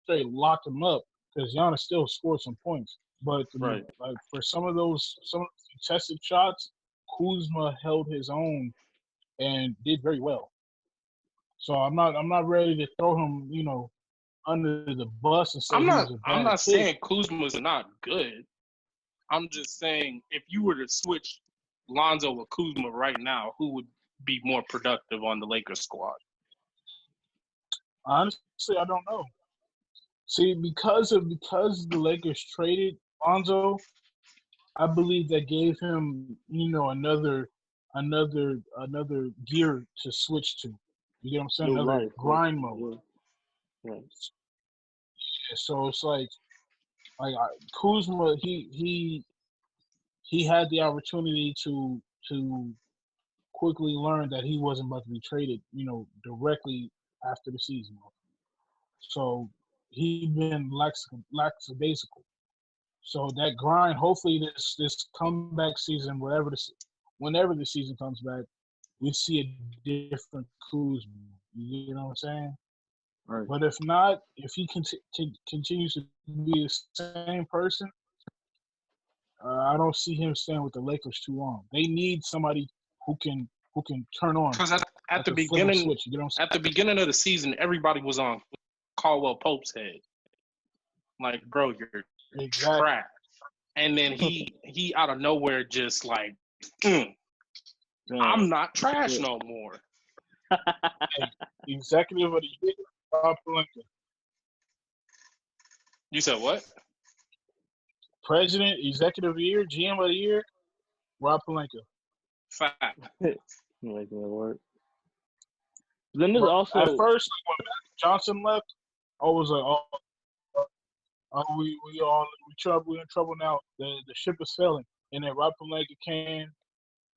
saying locked him up because Giannis still scored some points, but like for some of those contested shots, Kuzma held his own and did very well. So I'm not ready to throw him, under the bus and say I'm not saying Kuzma's not good. I'm just saying if you were to switch Lonzo with Kuzma right now, who would be more productive on the Lakers squad? Honestly, I don't know. See, because the Lakers traded Lonzo, I believe that gave him, another gear to switch to. You get what I'm saying? Another grind mode. Yeah. So it's like Kuzma, he had the opportunity to quickly learn that he wasn't about to be traded, directly after the season. So he been lackadaisical. So that grind, hopefully this comeback season, whenever the season comes back, we see a different Kuzma. You know what I'm saying? Right. But if not, if he continues to be the same person, I don't see him staying with the Lakers too long. They need somebody who can turn on. Because at the to flip a beginning switch. You get what I'm saying? at the beginning of the season, everybody was on Caldwell Pope's head. Like, bro, you're Exactly. trash. And then he out of nowhere just like, I'm not trash no more. Hey, executive of the year, Rob Pelinka. You said what? President, executive of the year, GM of the year, Rob Pelinka. Fact. Making it work. Then there's also at first when Magic Johnson left, I was like, we in trouble now. The ship is sailing. And then Rob Pelinka came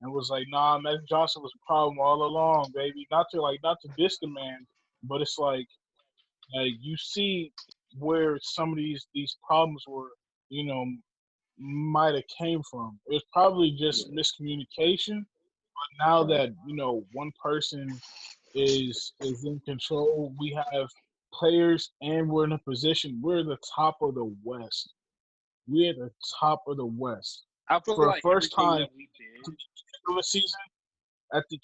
and was like, nah, Magic Johnson was a problem all along, baby. Not to diss the man, but it's like you see where some of these problems were, might have came from. It was probably just miscommunication. But now that one person is in control, we have players, and we're in a position. We're the top of the West. We're the top of the West. I feel For like the first time that we did of the season,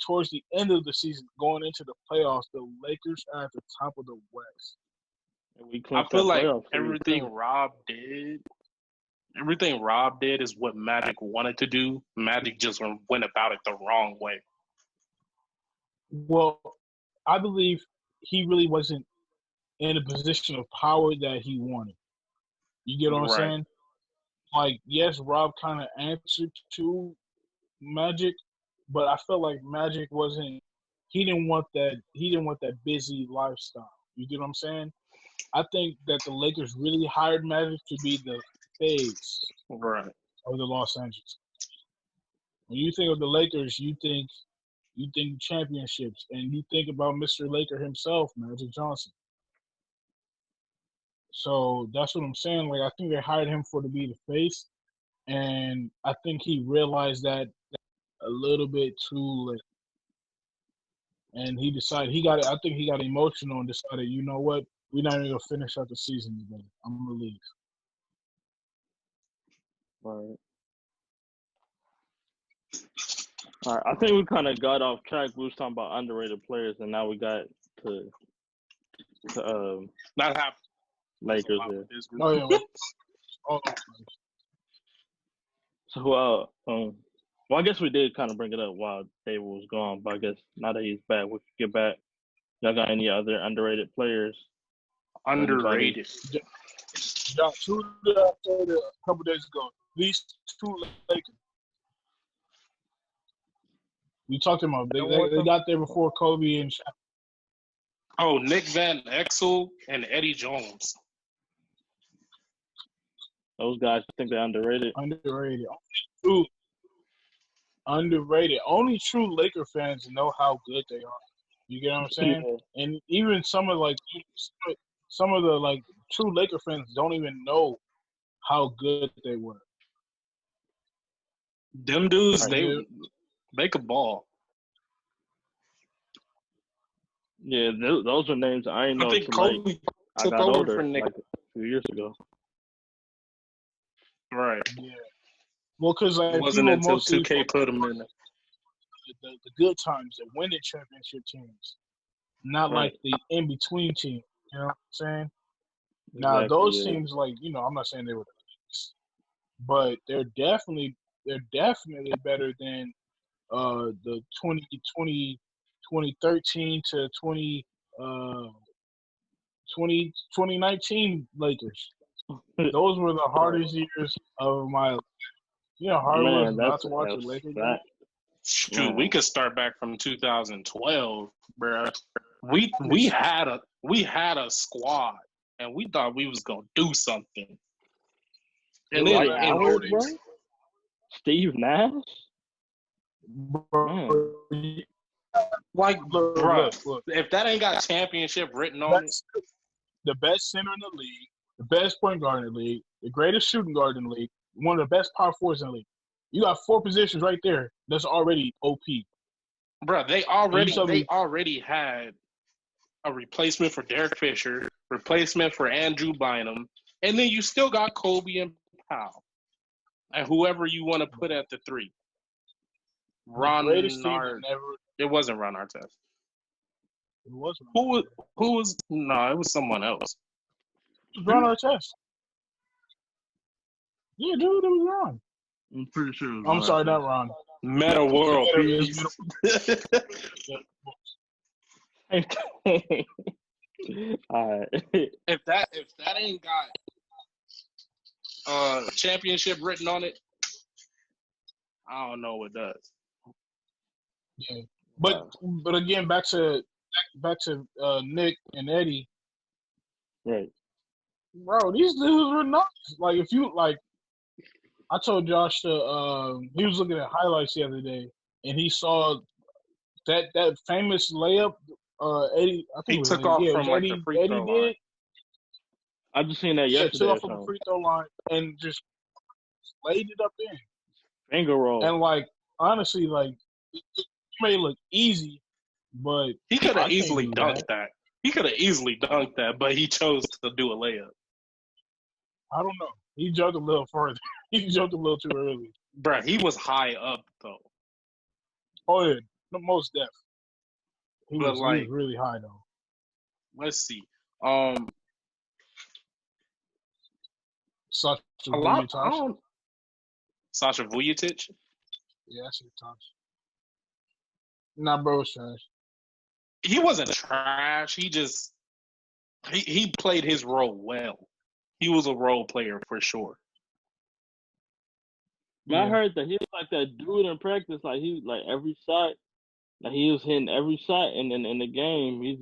towards the end of the season, going into the playoffs, the Lakers are at the top of the West. I feel like everything Rob did is what Magic wanted to do. Magic just went about it the wrong way. Well, I believe he really wasn't in a position of power that he wanted. You get what I'm saying? Like, yes, Rob kind of answered to Magic, but I felt like Magic wasn't. He didn't want that busy lifestyle. You get what I'm saying? I think that the Lakers really hired Magic to be the face of the Los Angeles. When you think of the Lakers, you think championships, and you think about Mr. Laker himself, Magic Johnson. So that's what I'm saying. Like, I think they hired him to be the face, and I think he realized that a little bit too late. And he decided I think he got emotional and decided, you know what, we're not even gonna finish out the season today. I'm gonna leave. Right. All right. I think we kind of got off track. We was talking about underrated players, and now we got to not happen. Lakers. Oh yeah. So well, I guess we did kind of bring it up while David was gone, but I guess now that he's back, we can get back. Y'all got any other underrated players? Underrated. Y'all tweeted out there a couple days ago. These two Lakers. We talked about they got there before Kobe and Shaq. Oh, Nick Van Exel and Eddie Jones. Those guys, I think they're underrated. Underrated. Only true Laker fans know how good they are. You get what I'm saying? Yeah. And even some of the true Laker fans don't even know how good they were. Them dudes, they could ball. Yeah, those are names I ain't know. I think Kobe I got older, like a few years ago. Right. Yeah. Well, because it wasn't until 2K put them in the good times, the winning championship teams, not like the in between team. You know what I'm saying? Exactly, now those teams, I'm not saying they were, but they're definitely better than the 2013 to 2019 Lakers. Those were the hardest years of my life. You know, hard was not to watch a Lakers game. Shoot, we could start back from 2012, bro. We had a squad, and we thought we was gonna do something. And then Steve Nash, bro. Look, if that ain't got championship written on it, the best center in the league, the best point guard in the league, the greatest shooting guard in the league, one of the best power forwards in the league. You got 4 positions right there that's already OP. Bro, they already had a replacement for Derek Fisher, replacement for Andrew Bynum, and then you still got Kobe and Powell. And whoever you want to put at the 3. It wasn't Ron Artest. It was Who was? No, it was someone else. Ron Artest. Yeah, dude, it was Ron. I'm pretty sure it was I'm sorry, not Ron. Meta World Peace. All right. If that ain't got championship written on it, I don't know what does. Yeah, but again, back to Nick and Eddie. Right. Bro, these dudes were nuts. Like if you like, I told Josh to he was looking at highlights the other day and he saw that famous layup. Eddie, I think He it was took Eddie. off Yeah, from like the free Eddie throw did. line. I just seen that Yeah, yesterday. took off from the free throw line and just laid it up in. Finger roll. And like honestly, like it may look easy, but He could I have can't easily do dunked that. He could have easily dunked that, but he chose to do a layup. I don't know. He jumped a little further. He jumped a little too early. Bruh, he was high up though. Oh yeah, the most def. He But was like, really high though. let's see. Sasha A lot. Vujacic. Sasha Vujacic. Yeah, that's your touch. Nah, bro, it's trash. He wasn't trash. He just he played his role well. He was a role player for sure. But I heard that he was like that dude in practice. Like he like every shot, like he was hitting every shot, and then in the game he's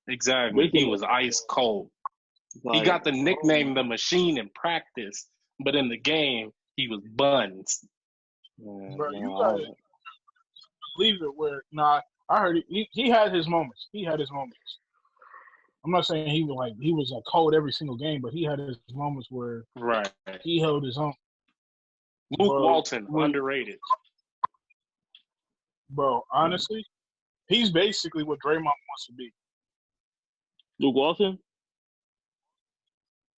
Exactly. He was ice cold. Like, he got the nickname the Machine in practice, but in the game he was buns. Bro, you gotta believe it. Where I heard he had his moments. He had his moments. I'm not saying he was like cold every single game, but he had his moments where he held his own. Luke Walton, underrated. Bro, honestly, he's basically what Draymond wants to be. Luke Walton?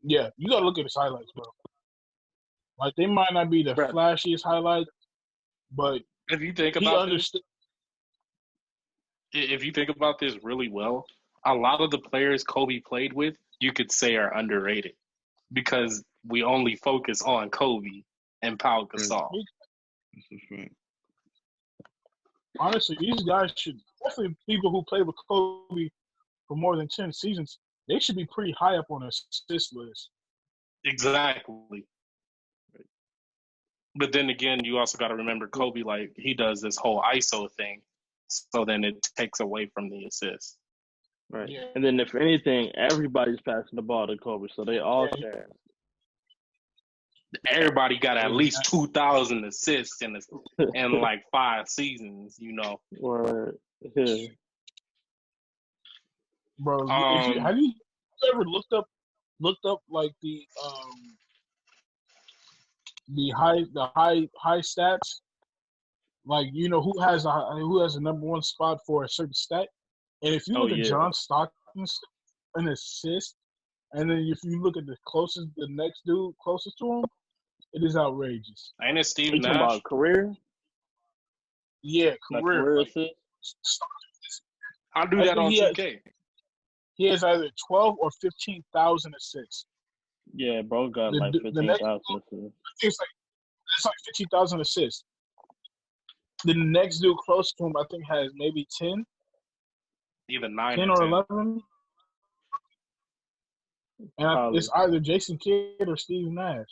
Yeah, you gotta look at his highlights, bro. Like they might not be the flashiest highlights, but if you think about if you think about this really well, a lot of the players Kobe played with, you could say are underrated because we only focus on Kobe and Pau Gasol. Honestly, these guys should, especially people who play with Kobe for more than 10 seasons, they should be pretty high up on the assist list. Exactly. But then again, you also got to remember Kobe, like he does this whole ISO thing, so then it takes away from the assist. Right. Yeah. And then if anything, everybody's passing the ball to Kobe, so they all share. Everybody got at least 2,000 assists in like 5 seasons, you know. Or yeah. Bro, have you ever looked up like the high stats? Like, you know, who has the number one spot for a certain stat? And if you look at John Stockton's an assist, and then if you look at the next dude closest to him, it is outrageous. Ain't it Steve Nash? Talking about career? Yeah, career assist. I'll do that on 2K. He has either 12 or 15,000 assists. Yeah, bro got like 15,000 assists. It's like 15,000 assists. The next dude close to him, I think, has maybe 10. Even 9 10 or 11. And it's either Jason Kidd or Steve Nash.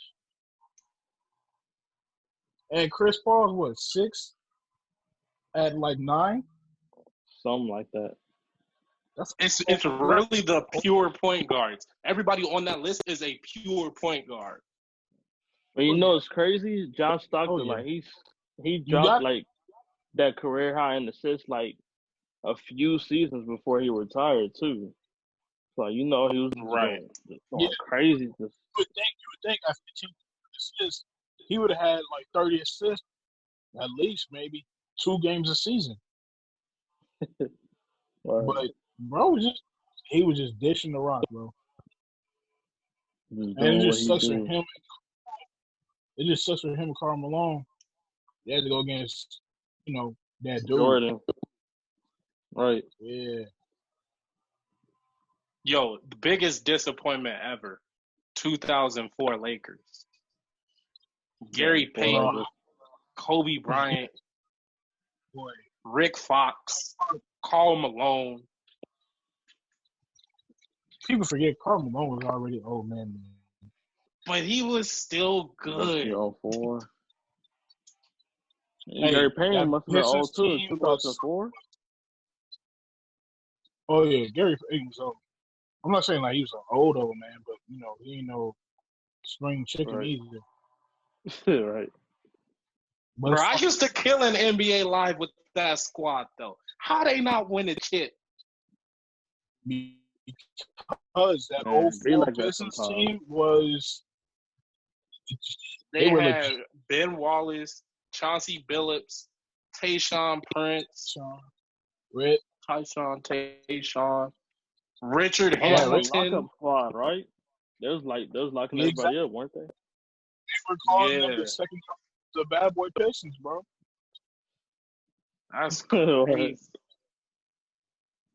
And Chris Paul's what, 6? At like 9? Something like that. It's really the pure point guards. Everybody on that list is a pure point guard. But you know it's crazy? John Stockton, like he dropped like that career high in assists like a few seasons before he retired too. So you know he was going crazy. You would think at 15 assists, he would have had like 30 assists, at least maybe 2 games a season. But bro, he was just dishing the rock, bro. And it just sucks for him. It just sucks for him and Karl Malone. They had to go against, you know, that dude. Jordan. Right. Yeah. Yo, the biggest disappointment ever. 2004 Lakers. Gary Payton, Kobe Bryant, Boy, Rick Fox, Karl Malone. people forget Karl Malone was already old man. But he was still good. 04. Hey, Gary Payton must have been Pistons old too. team 2004. Oh yeah, Gary Payton was old. I'm not saying like he was an old man, but you know he ain't no spring chicken Right. either. Right. But Bro, I used to kill an NBA Live with that squad, though. How they not win a chip? because that Man, be 04 like that Pistons sometimes. team was They were had legit. Ben Wallace, Chauncey Billups, Tayshaun Prince, Red. Tayshaun, Richard That was like a Hamilton. lockup squad, right? They was locking Yeah, everybody up, weren't they? They were calling them Yeah. the second, the bad boy Pistons, bro. That's Right. crazy.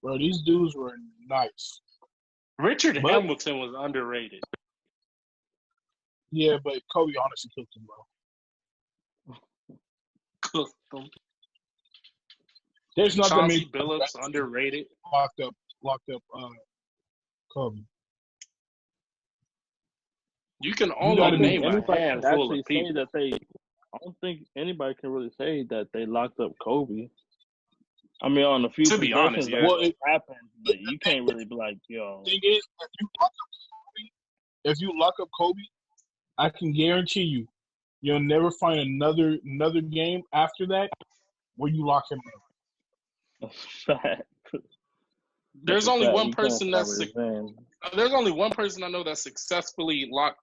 Bro, these dudes were nice. Richard But- Hamilton was underrated. Yeah, but Kobe honestly cooked him, bro. Cooked them. There's not that Chauncey many Billups underrated. locked up Kobe. You can gotta only be- name a Anybody can handful actually of say people. that they. I don't think anybody can really say that they locked up Kobe. I mean, on a few To be honest, possessions, yeah. Well, it happened, but you can't really be like, yo. thing is, if you lock up Kobe, I can guarantee you'll never find another game after that where you lock him up. That's a fact. There's That's a only fact. one You can't person stop that's revenge. there's only one person I know that successfully locked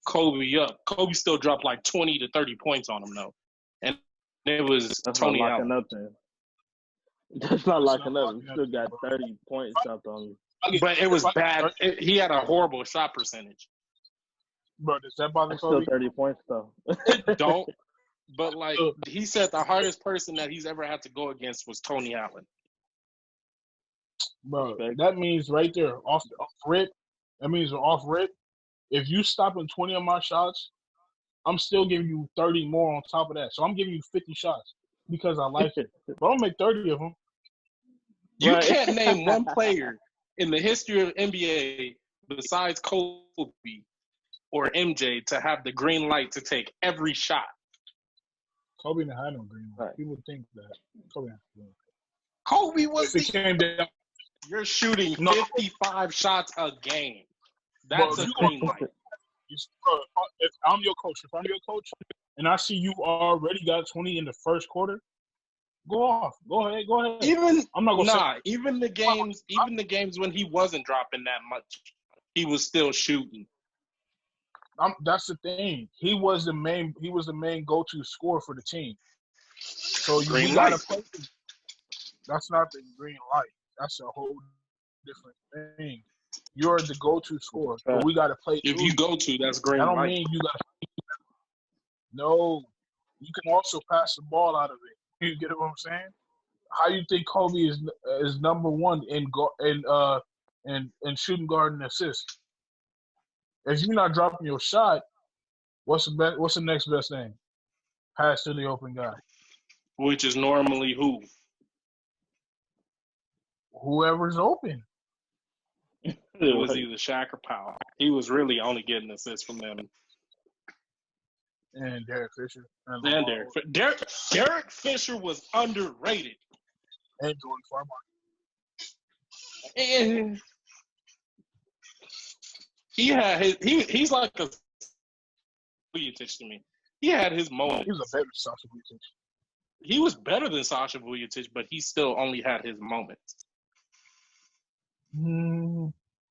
Kobe up. Kobe still dropped like 20 to 30 points on him though, and it was That's Tony not Allen. locking up then. That's not locking up. locking You up, still got bro. 30 points dropped on you. But it was bad. He had a horrible shot percentage. Bro, does that bother That's still Kobe? 30 points though. It don't. But like he said, the hardest person that he's ever had to go against was Tony Allen. Bro, that means right there, off rip, that means off rip, if you stopping 20 of my shots, I'm still giving you 30 more on top of that. So I'm giving you 50 shots because I like it. But I'll make 30 of them. You Right. can't name one player in the history of NBA besides Kobe or MJ to have the green light to take every shot. Kobe didn't have no green light. Right. People think that. Kobe didn't have no green light. Kobe was If it came down, You're shooting No. 55 shots a game. That's Bro, a you green gonna- light. bro, if I'm your coach, and I see you already got 20 in the first quarter, go off. Go ahead. Even I'm not gonna say even the games when he wasn't dropping that much, he was still shooting. that's the thing. He was the main go-to scorer for the team. So Green you gotta light. play. That's not the green light. That's a whole different thing. You're the go-to scorer, but we gotta play. If through you go to, that's green that don't light. mean you gotta. No, you can also pass the ball out of it. You get what I'm saying? How you think Kobe is number one in shooting guard and assist? If you're not dropping your shot, what's the next best thing? Pass to the open guy. Which is normally who? Whoever's open. It was either Shaq or Powell. He was really only getting assists from them. And Derek Fisher. And Derek Fisher was underrated. And Jordan Farmar. And he had he's like a Vujacic to me. He had his moments. He was a better Sasha Vujacic. He was better than Sasha Vujacic, but he still only had his moments.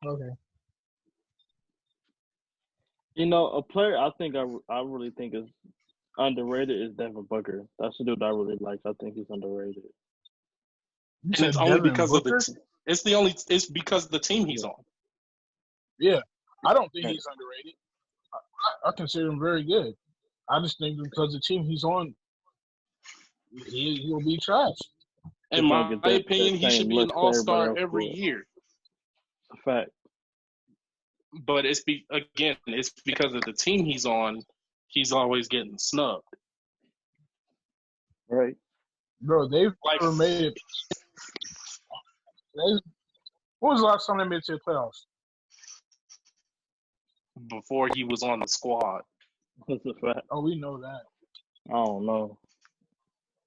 Okay. You know, a player I think I really think is underrated is Devin Booker. That's the dude I really like. I think he's underrated. And it's only because of it's because of the team he's on. Yeah, I don't think he's underrated. I consider him very good. I just think because the team he's on, he'll be trash. In my opinion, he should be an all-star every year. a fact. But it's because of the team he's on. He's always getting snubbed. Right. Bro, they've Like- never made it. When was the last time they made it to the playoffs? Before he was on the squad. That's a fact. Oh, we know that. I don't know.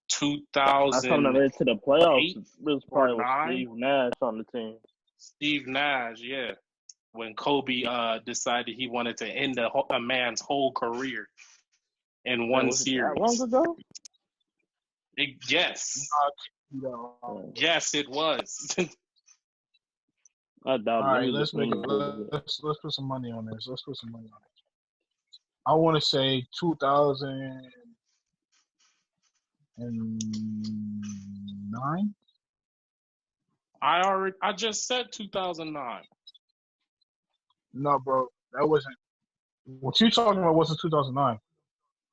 2000. Last time they made it to the playoffs, it was probably with 9? Steve Nash on the team. Steve Nash, yeah. When Kobe decided he wanted to end a man's whole career in one Was it series. that long ago? Yes. No. Yes, it was. I doubt All it. right, let's put some money on this. Let's put some money on it. I want to say 2009. I just said 2009. No, bro, that wasn't. What you talking about wasn't 2009.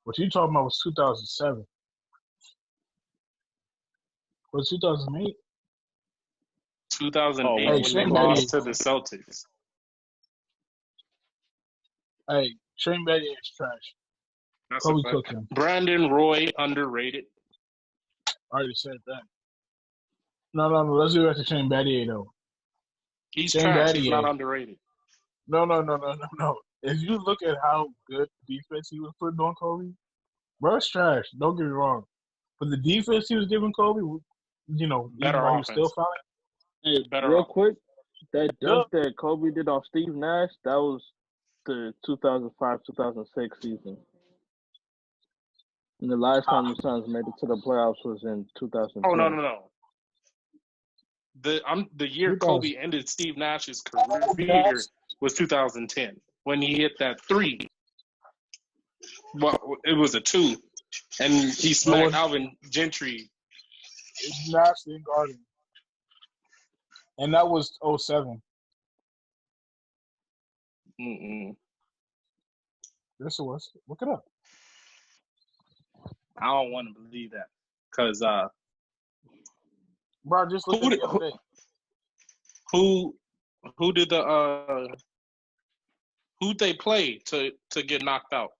What you talking about was 2007. Was 2008? 2008 Oh, when Shane they lost Battier. to the Celtics. Hey, Shane Battier is trash. That's Kobe a fact. cooked him. Brandon Roy, underrated. I already said that. No. Let's do it to Shane Battier though. He's Shane trash. He's Battier. not underrated. No. If you look at how good defense he was putting on Kobe, bro, it's trash. Don't get me wrong. But the defense he was giving Kobe, you know, Better even though he was offense. still fouling. Hey, Better real off. quick, that dunk that Kobe did on Steve Nash, that was the 2005-2006 season. And the last time the Suns made it to the playoffs was in 2010. Oh, no. The year Kobe ended Steve Nash's career was 2010 when he hit that 3. Well, it was a 2, and he smacked Alvin Gentry. It's Nash and Garden. And that was 07. Mm-mm. Yes, it was. Look it up. I don't want to believe that because Bro, just look at the other day. who did who'd they play to get knocked out?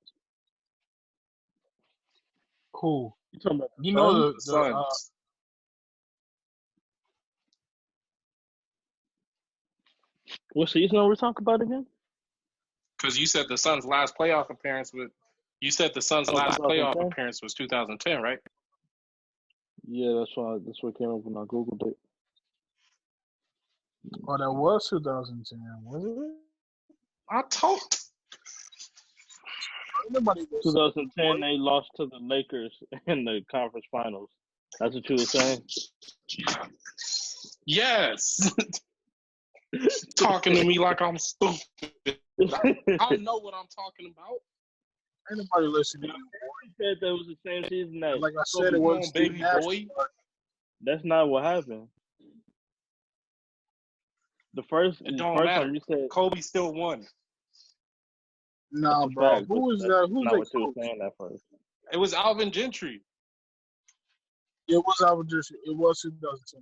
Who? You talking about You know the Suns. what season are we talking about again? Because you said the Suns' last playoff appearance was. You said the Suns' last 2010? playoff appearance was 2010, right? Yeah, that's what came up when I googled it. Oh, that was 2010, was it? I told. Nobody was 2010, they lost to the Lakers in the conference finals. That's what you were saying? Yes. Talking to me like I'm stupid. I know what I'm talking about. Ain't nobody listening. You said that was the same season that Like I said, it was baby boy. That's not what happened. The first matter. time you said Kobe still won. Nah, that's a bro. fact, Who but was that's that? Who's not that what you were coach? saying at first. It was Alvin Gentry. It was Alvin Gentry. It was 2010.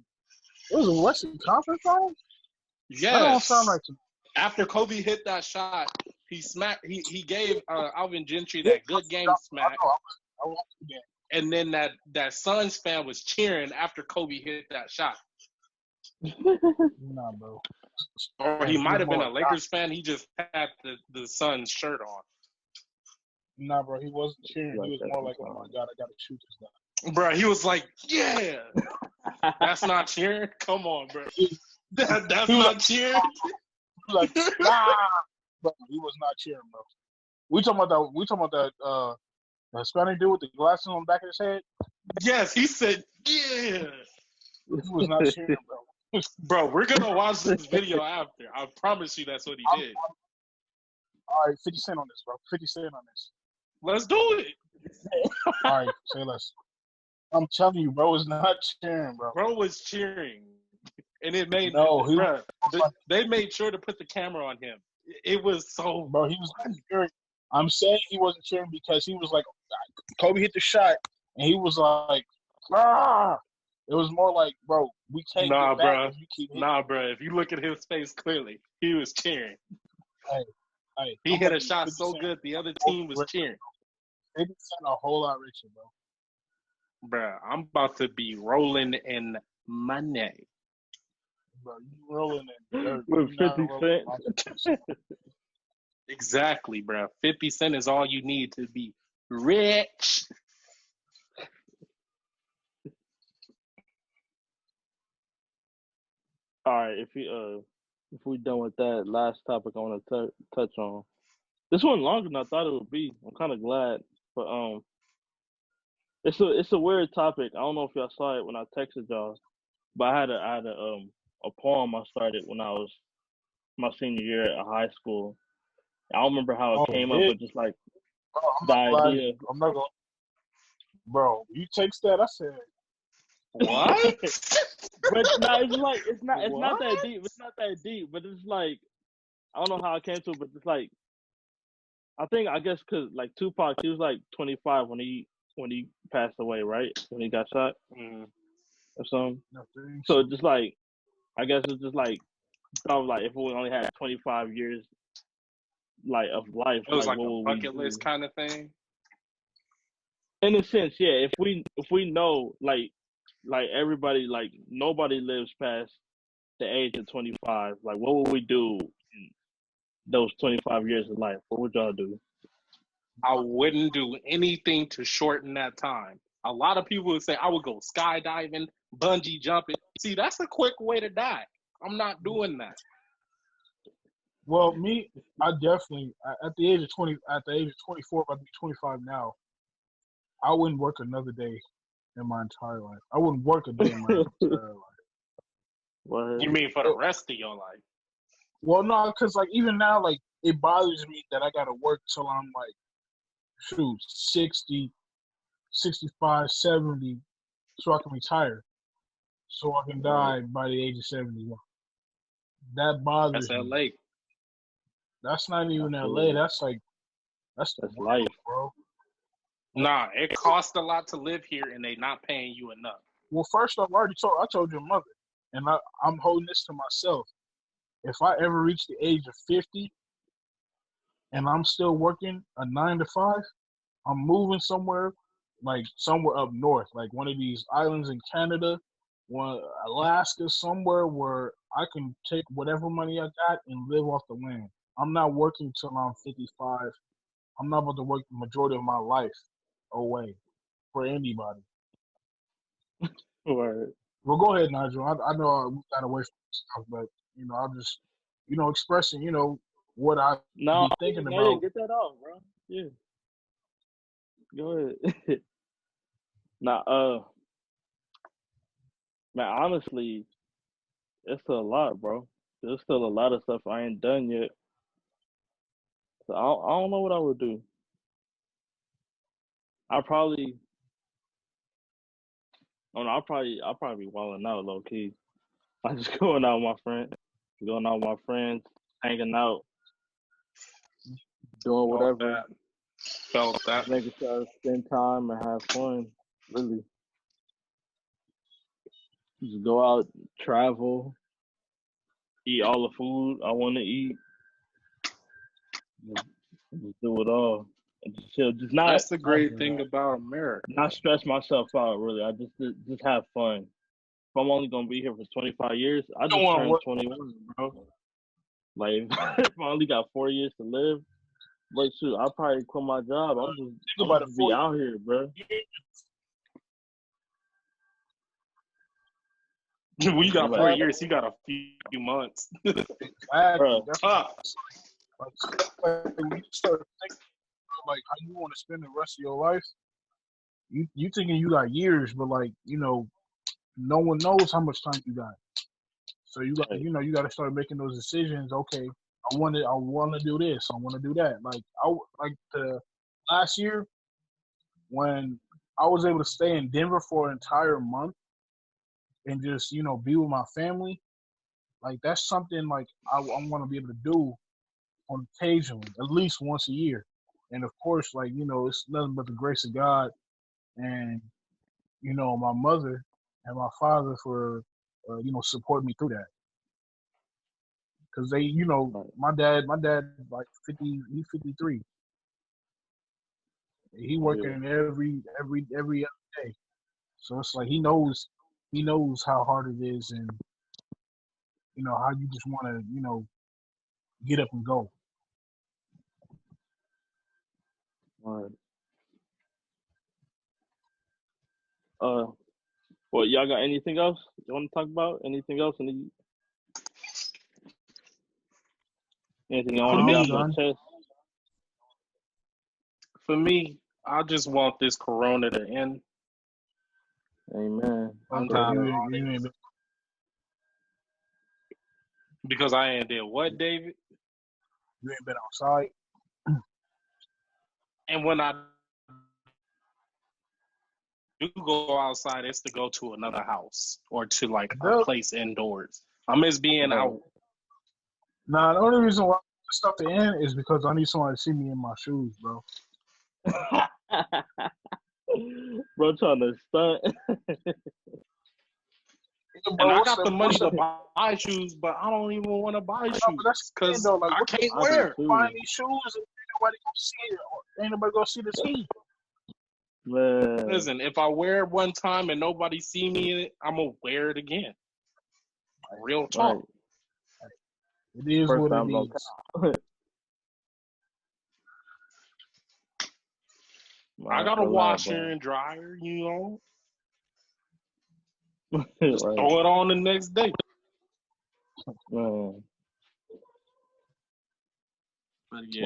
It was a Western Conference Finals? Yes. That don't sound right to me. After Kobe hit that shot, he smacked. He gave Alvin Gentry that good game smack. I want the game. And then that Suns fan was cheering after Kobe hit that shot. Nah, bro. Or he might have been a Lakers fan. He just had the Suns shirt on. Nah, bro. He wasn't cheering. He was more like, oh my God, I got to shoot this guy. Bro, he was like, yeah. That's not cheering? Come on, bro. That's not cheering? He was like, nah. Bro, he was not cheering, bro. We talking about that Hispanic dude with the glasses on the back of his head? Yes, he said, yeah. He was not cheering, bro. Bro, we're going to watch this video after. I promise you that's what he did. All right, 50 Cent on this, bro. 50 Cent on this. Let's do it. All right, say less. I'm telling you, bro, is not cheering, bro. Bro was cheering. And it made they made sure to put the camera on him. It was so bro, he was not cheering. I'm saying he wasn't cheering because he was like, Kobe hit the shot and he was like, ah. It was more like, bro, we can't Nah, get back bro. if you keep hitting. Nah, bro. If you look at his face clearly, he was cheering. Hey, He I'm hit gonna a be shot 50 so Cent good, the other a whole team lot was richer. cheering. 50 Cent a whole lot richer, bro. Bro, I'm about to be rolling in money. Bro, you rolling in dirt. With You not 50 rolling in Cent. my Exactly, bro. 50 Cent is all you need to be rich. All right, if we done with that last topic, I want to touch on this one longer than I thought it would be. I'm kind of glad, but it's a weird topic. I don't know if y'all saw it when I texted y'all, but I had a poem I started when I was my senior year at high school. I don't remember how it Oh, came up, did? but just like Bro, I'm the not glad. idea. I'm not gonna. Bro, you text that. I said, What? But no, it's like it's not that What? deep. It's not that deep, but it's like I don't know how I came to it, but it's like I guess because like Tupac, he was like 25 when he passed away, right? When he got shot Mm. or something. nothing. So just like I guess it's just like thought like if we only had 25 years like of life, It was like like what a would we bucket list do? kind of thing. In a sense, yeah. If we know like everybody like nobody lives past the age of 25, like what would we do in those 25 years of life? What would y'all do? I wouldn't do anything to shorten that time. A lot of people would say I would go skydiving, bungee jumping. See, that's a quick way to die. I'm not doing that. Well, me, I definitely at the age of 20, at the age of 24, if I'd be 25 now, I wouldn't work another day in my entire life. I wouldn't work a day in my entire life. What? You mean for the rest of your life? Well, no, because like even now, like it bothers me that I gotta work till I'm like, shoot, 60, 65, 70, so I can retire, so I can Right. die by the age of 71. That That's bothers me. LA. That's not I even feel LA. it. That's the That's world, life. bro. Nah, it costs a lot to live here, and they not paying you enough. Well, first off, I told your mother, and I'm holding this to myself. If I ever reach the age of 50 and I'm still working a 9 to 5, I'm moving somewhere, like somewhere up north, like one of these islands in Canada, one Alaska, somewhere where I can take whatever money I got and live off the land. I'm not working till I'm 55. I'm not about to work the majority of my life away for anybody. Right. Well, go ahead, Nigel. I know we got away from stuff, but I'm just, expressing, what I No, be thinking no, yeah, about. get that off, bro. Yeah, go ahead. Now, man, honestly, it's still a lot, bro. There's still a lot of stuff I ain't done yet. So I don't know what I would do. I probably, oh no, I'll probably be wilding out low key. I just going out with my friends, hanging out, doing Felt whatever, that. Felt that. making sure I spend time and have fun. Really, just go out, travel, eat all the food I want to eat, just, just do it all, and just chill. Just That's the I great feel thing that. about America. not stress myself out. Really, I just have fun. If I'm only gonna be here for 25 years, I You don't just want to turned work. 21, bro. Like if I only got 4 years to live, like shoot, I'll probably quit my job. Think I'm about it. just be 4 out here, bro. years. We got But 4 years. You got a few months. Exactly. bro, That's Tough. like when you start thinking about, like how you want to spend the rest of your life. You thinking you got years, but like no one knows how much time you got. So hey, you got to start making those decisions. Okay, I want to do this. I want to do that. Like like the last year when I was able to stay in Denver for an entire month and just be with my family. Like that's something like I want to be able to do on occasionally, at least once a year. And of course, like it's nothing but the grace of God and my mother. and my father for supporting me through that. Cause they, my dad like 50, he's 53. He working every other day. So it's like he knows how hard it is, and how you just want to get up and go. Right. Well, y'all got anything else you want to talk about? Anything else? Anything you want to get off your chest? For me, I just want this corona to end. Amen. I'm tired because I ain't did what, David? You ain't been outside. And when I do go outside, it's to go to another house or to like a place indoors. I miss being out. Nah, the only reason why I stuff to end is because I need someone to see me in my shoes, bro. Bro, trying to stunt. And I got the money to buy shoes, but I don't even want to buy shoes because I can't wear. Find these shoes and ain't nobody gonna see it. Ain't nobody gonna see the team. Man. Listen, if I wear it one time and nobody see me in it, I'm gonna wear it again. Real talk. Right. It is First what it is. I got a washer and dryer, Just throw it on the next day. Man. But yeah,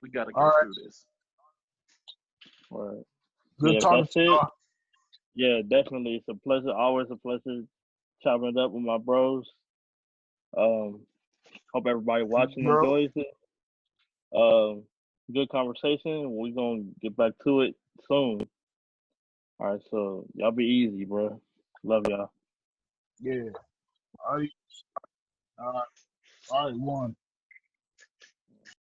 we gotta get through this. All right. Good talking to you. Yeah, definitely. It's a pleasure. Always a pleasure chopping it up with my bros. Hope everybody watching enjoys it. Good conversation. We're gonna get back to it soon. All right, so y'all be easy, bro. Love y'all. Yeah. All right, one.